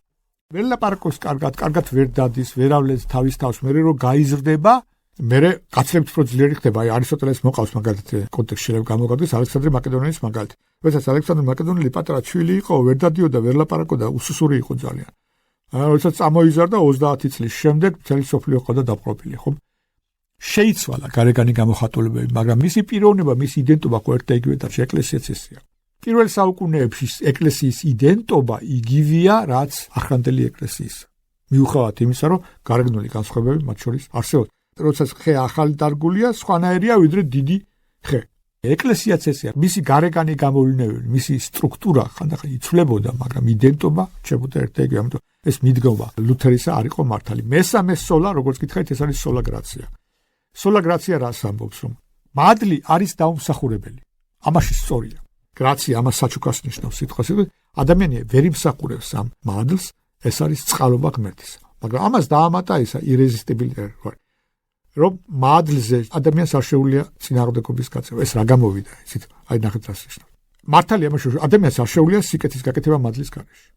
ვერ ლაპარაკობს კარგად ვერ დადის, ვერ ავლენს თავის თავს, მერე რო გაიზრდება, მერე გაცილებით უფრო ძლიერი ხდება. აი არისტოტელეს მოყავს მაგალითად კონტექსტში შეიძლება გამოგადგეს ალექსანდრე მაკედონელის მაგალითი. როდესაც ალექსანდრე მაკედონელი პატარა ჩვილი იყო, ვერ დადიოდა, ვერ ლაპარაკობდა, უსუსური იყო ძალიან. როდესაც წამოიზარდა 30 წლის შემდეგ მთელი სოფლიო ყოდა დაპყრობილი, ხო? შეიცვალა გარეგანი გამოხატულებები, მაგრამ მისი პიროვნება, მისი იდენტობა ხო ერთ და იგივე დარჩა. ეკლესიაც ესეა. პირველ საუკუნეებში ეკლესიის იდენტობა იგივეა, რაც ახლანდელი ეკლესიის. მიუხედავად იმისა, რომ გარეგნული განსხვავებები მათ შორის არსებობს. როდესაც ხე ახალი დარგულია, სხვანაირია ვიდრე დიდი ხე. ეკლესიაც ესეა. მისი გარეგანი გამოვლინებები, მისი სტრუქტურა ხანდახან იცვლებოდა, მაგრამ იდენტობა რჩებოდა ერთ და იგივე. ამიტომ ეს მიდგომა ლუთერისა არ იყო მართალი. მესამე სოლა, როგორც გითხარით, ეს არის სოლა გრაცია. სოლა გრაცია რას ამბობს, რომ მადლი არის დაუმსახურებელი. ამაში სწორია. გრაცია ამას საჩუქრას ნიშნავს სიტყვას. ადამიანი ვერ იმსახურებს ამ მადლს, ეს არის წყალობა ღმერთისა. მაგრამ ამას დაამატა ისა irresistibility, რომ მადლზე ადამიანს არ შეუძლია წინააღმდეგობის გაწევა. ეს რა გამოვიდა? ისიც აი ნახეთ რას ნიშნავს. მართალია ამაში ადამიანს არ შეუძლია სიკეთის გაკეთება მადლის გარეშე.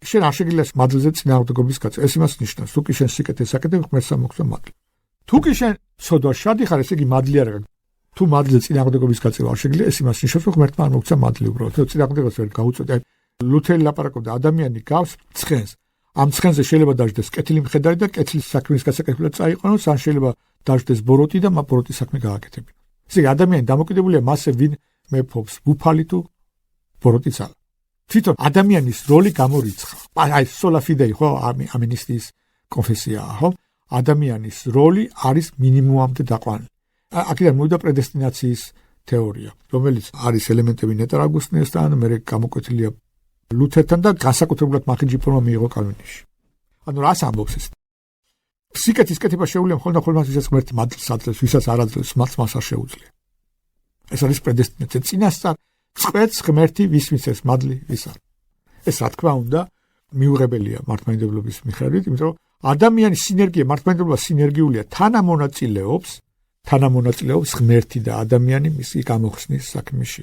შენ არ შეგიძლია მადლზე წინააღმდეგობის გაწევა. ეს იმას ნიშნავს, თუ კი შენ სიკეთეს აკეთებ, ღმერთს ამოგწევ მადლი. თუ კი შენ სოდვაში შადიხარ, ესე იგი მადლი არ აქვს. თუ მადლზე წინააღმდეგობის გაწევა არ შეგიძლია, ეს იმას ნიშნავს, რომ ღმერთმა არ მოგწევ მადლი უბრალოდ. თუ წინააღმდეგობას ვერ გაუწოდე, ლუთერი ლაპარაკობდა, ადამიანი გავს ცხენს. ამ ცხენზე შეიძლება დაждდეს კეთილი მხედარი და კეთილის საქმის გასაკეთებლად წაიყვანოს, ან შეიძლება დაждდეს ბოროტი და ბოროტის საქმე გააკეთებინოს. ესე იგი ადამიანი დამოკიდებულია მასზე, ვინ მეფობს, ბუფალი თუ ბოროტი ძალა. თვითონ ადამიანის როლი გამორიცხა. აი სოლა ფიდეი ხო ამინისტის კონფესიაა, ხო? ადამიანის როლი არის მინიმუმამდე დაყვანილი. აქედან მოვიდა პრედესტინაციის თეორია, რომელიც არის ელემენტები ნეტარ აგუსტინესთან, მერე გამოკვეთილია ლუთერთან და განსაკუთრებულად მახინჯი ფორმა მიიღო კალვინში. ანუ რას ამბობს ეს? სიკეთის კეთება შეუძლია მხოლოდ ხოლმე ვისაც ღმერთი მადლს აძლევს, ვისაც არ აძლევს, მას არ შეუძლია. ეს არის პრედესტინაცია. წინასწარ წყვეტს ღმერთი ვის მისცეს მადლი, ვის არ. ეს რა თქმა უნდა მიუღებელია მართლმადიდებლობის მიხედვით, იმიტომ რომ ადამიანის სინერგია, მართლმადიდებლობა სინერგიულია, თანამონაწილეობს ღმერთი და ადამიანი მისი გამოხსნის საქმეში.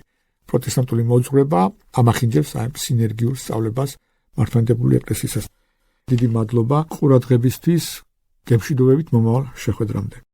პროტესტანტული მოძღვრება ამახინჯებს ამ სინერგიულ სწავლებას მართლმადიდებლური ეკლესიისას. დიდი მადლობა ყურადღებისთვის, გემშვიდობებით მომავალ შეხვედრამდე.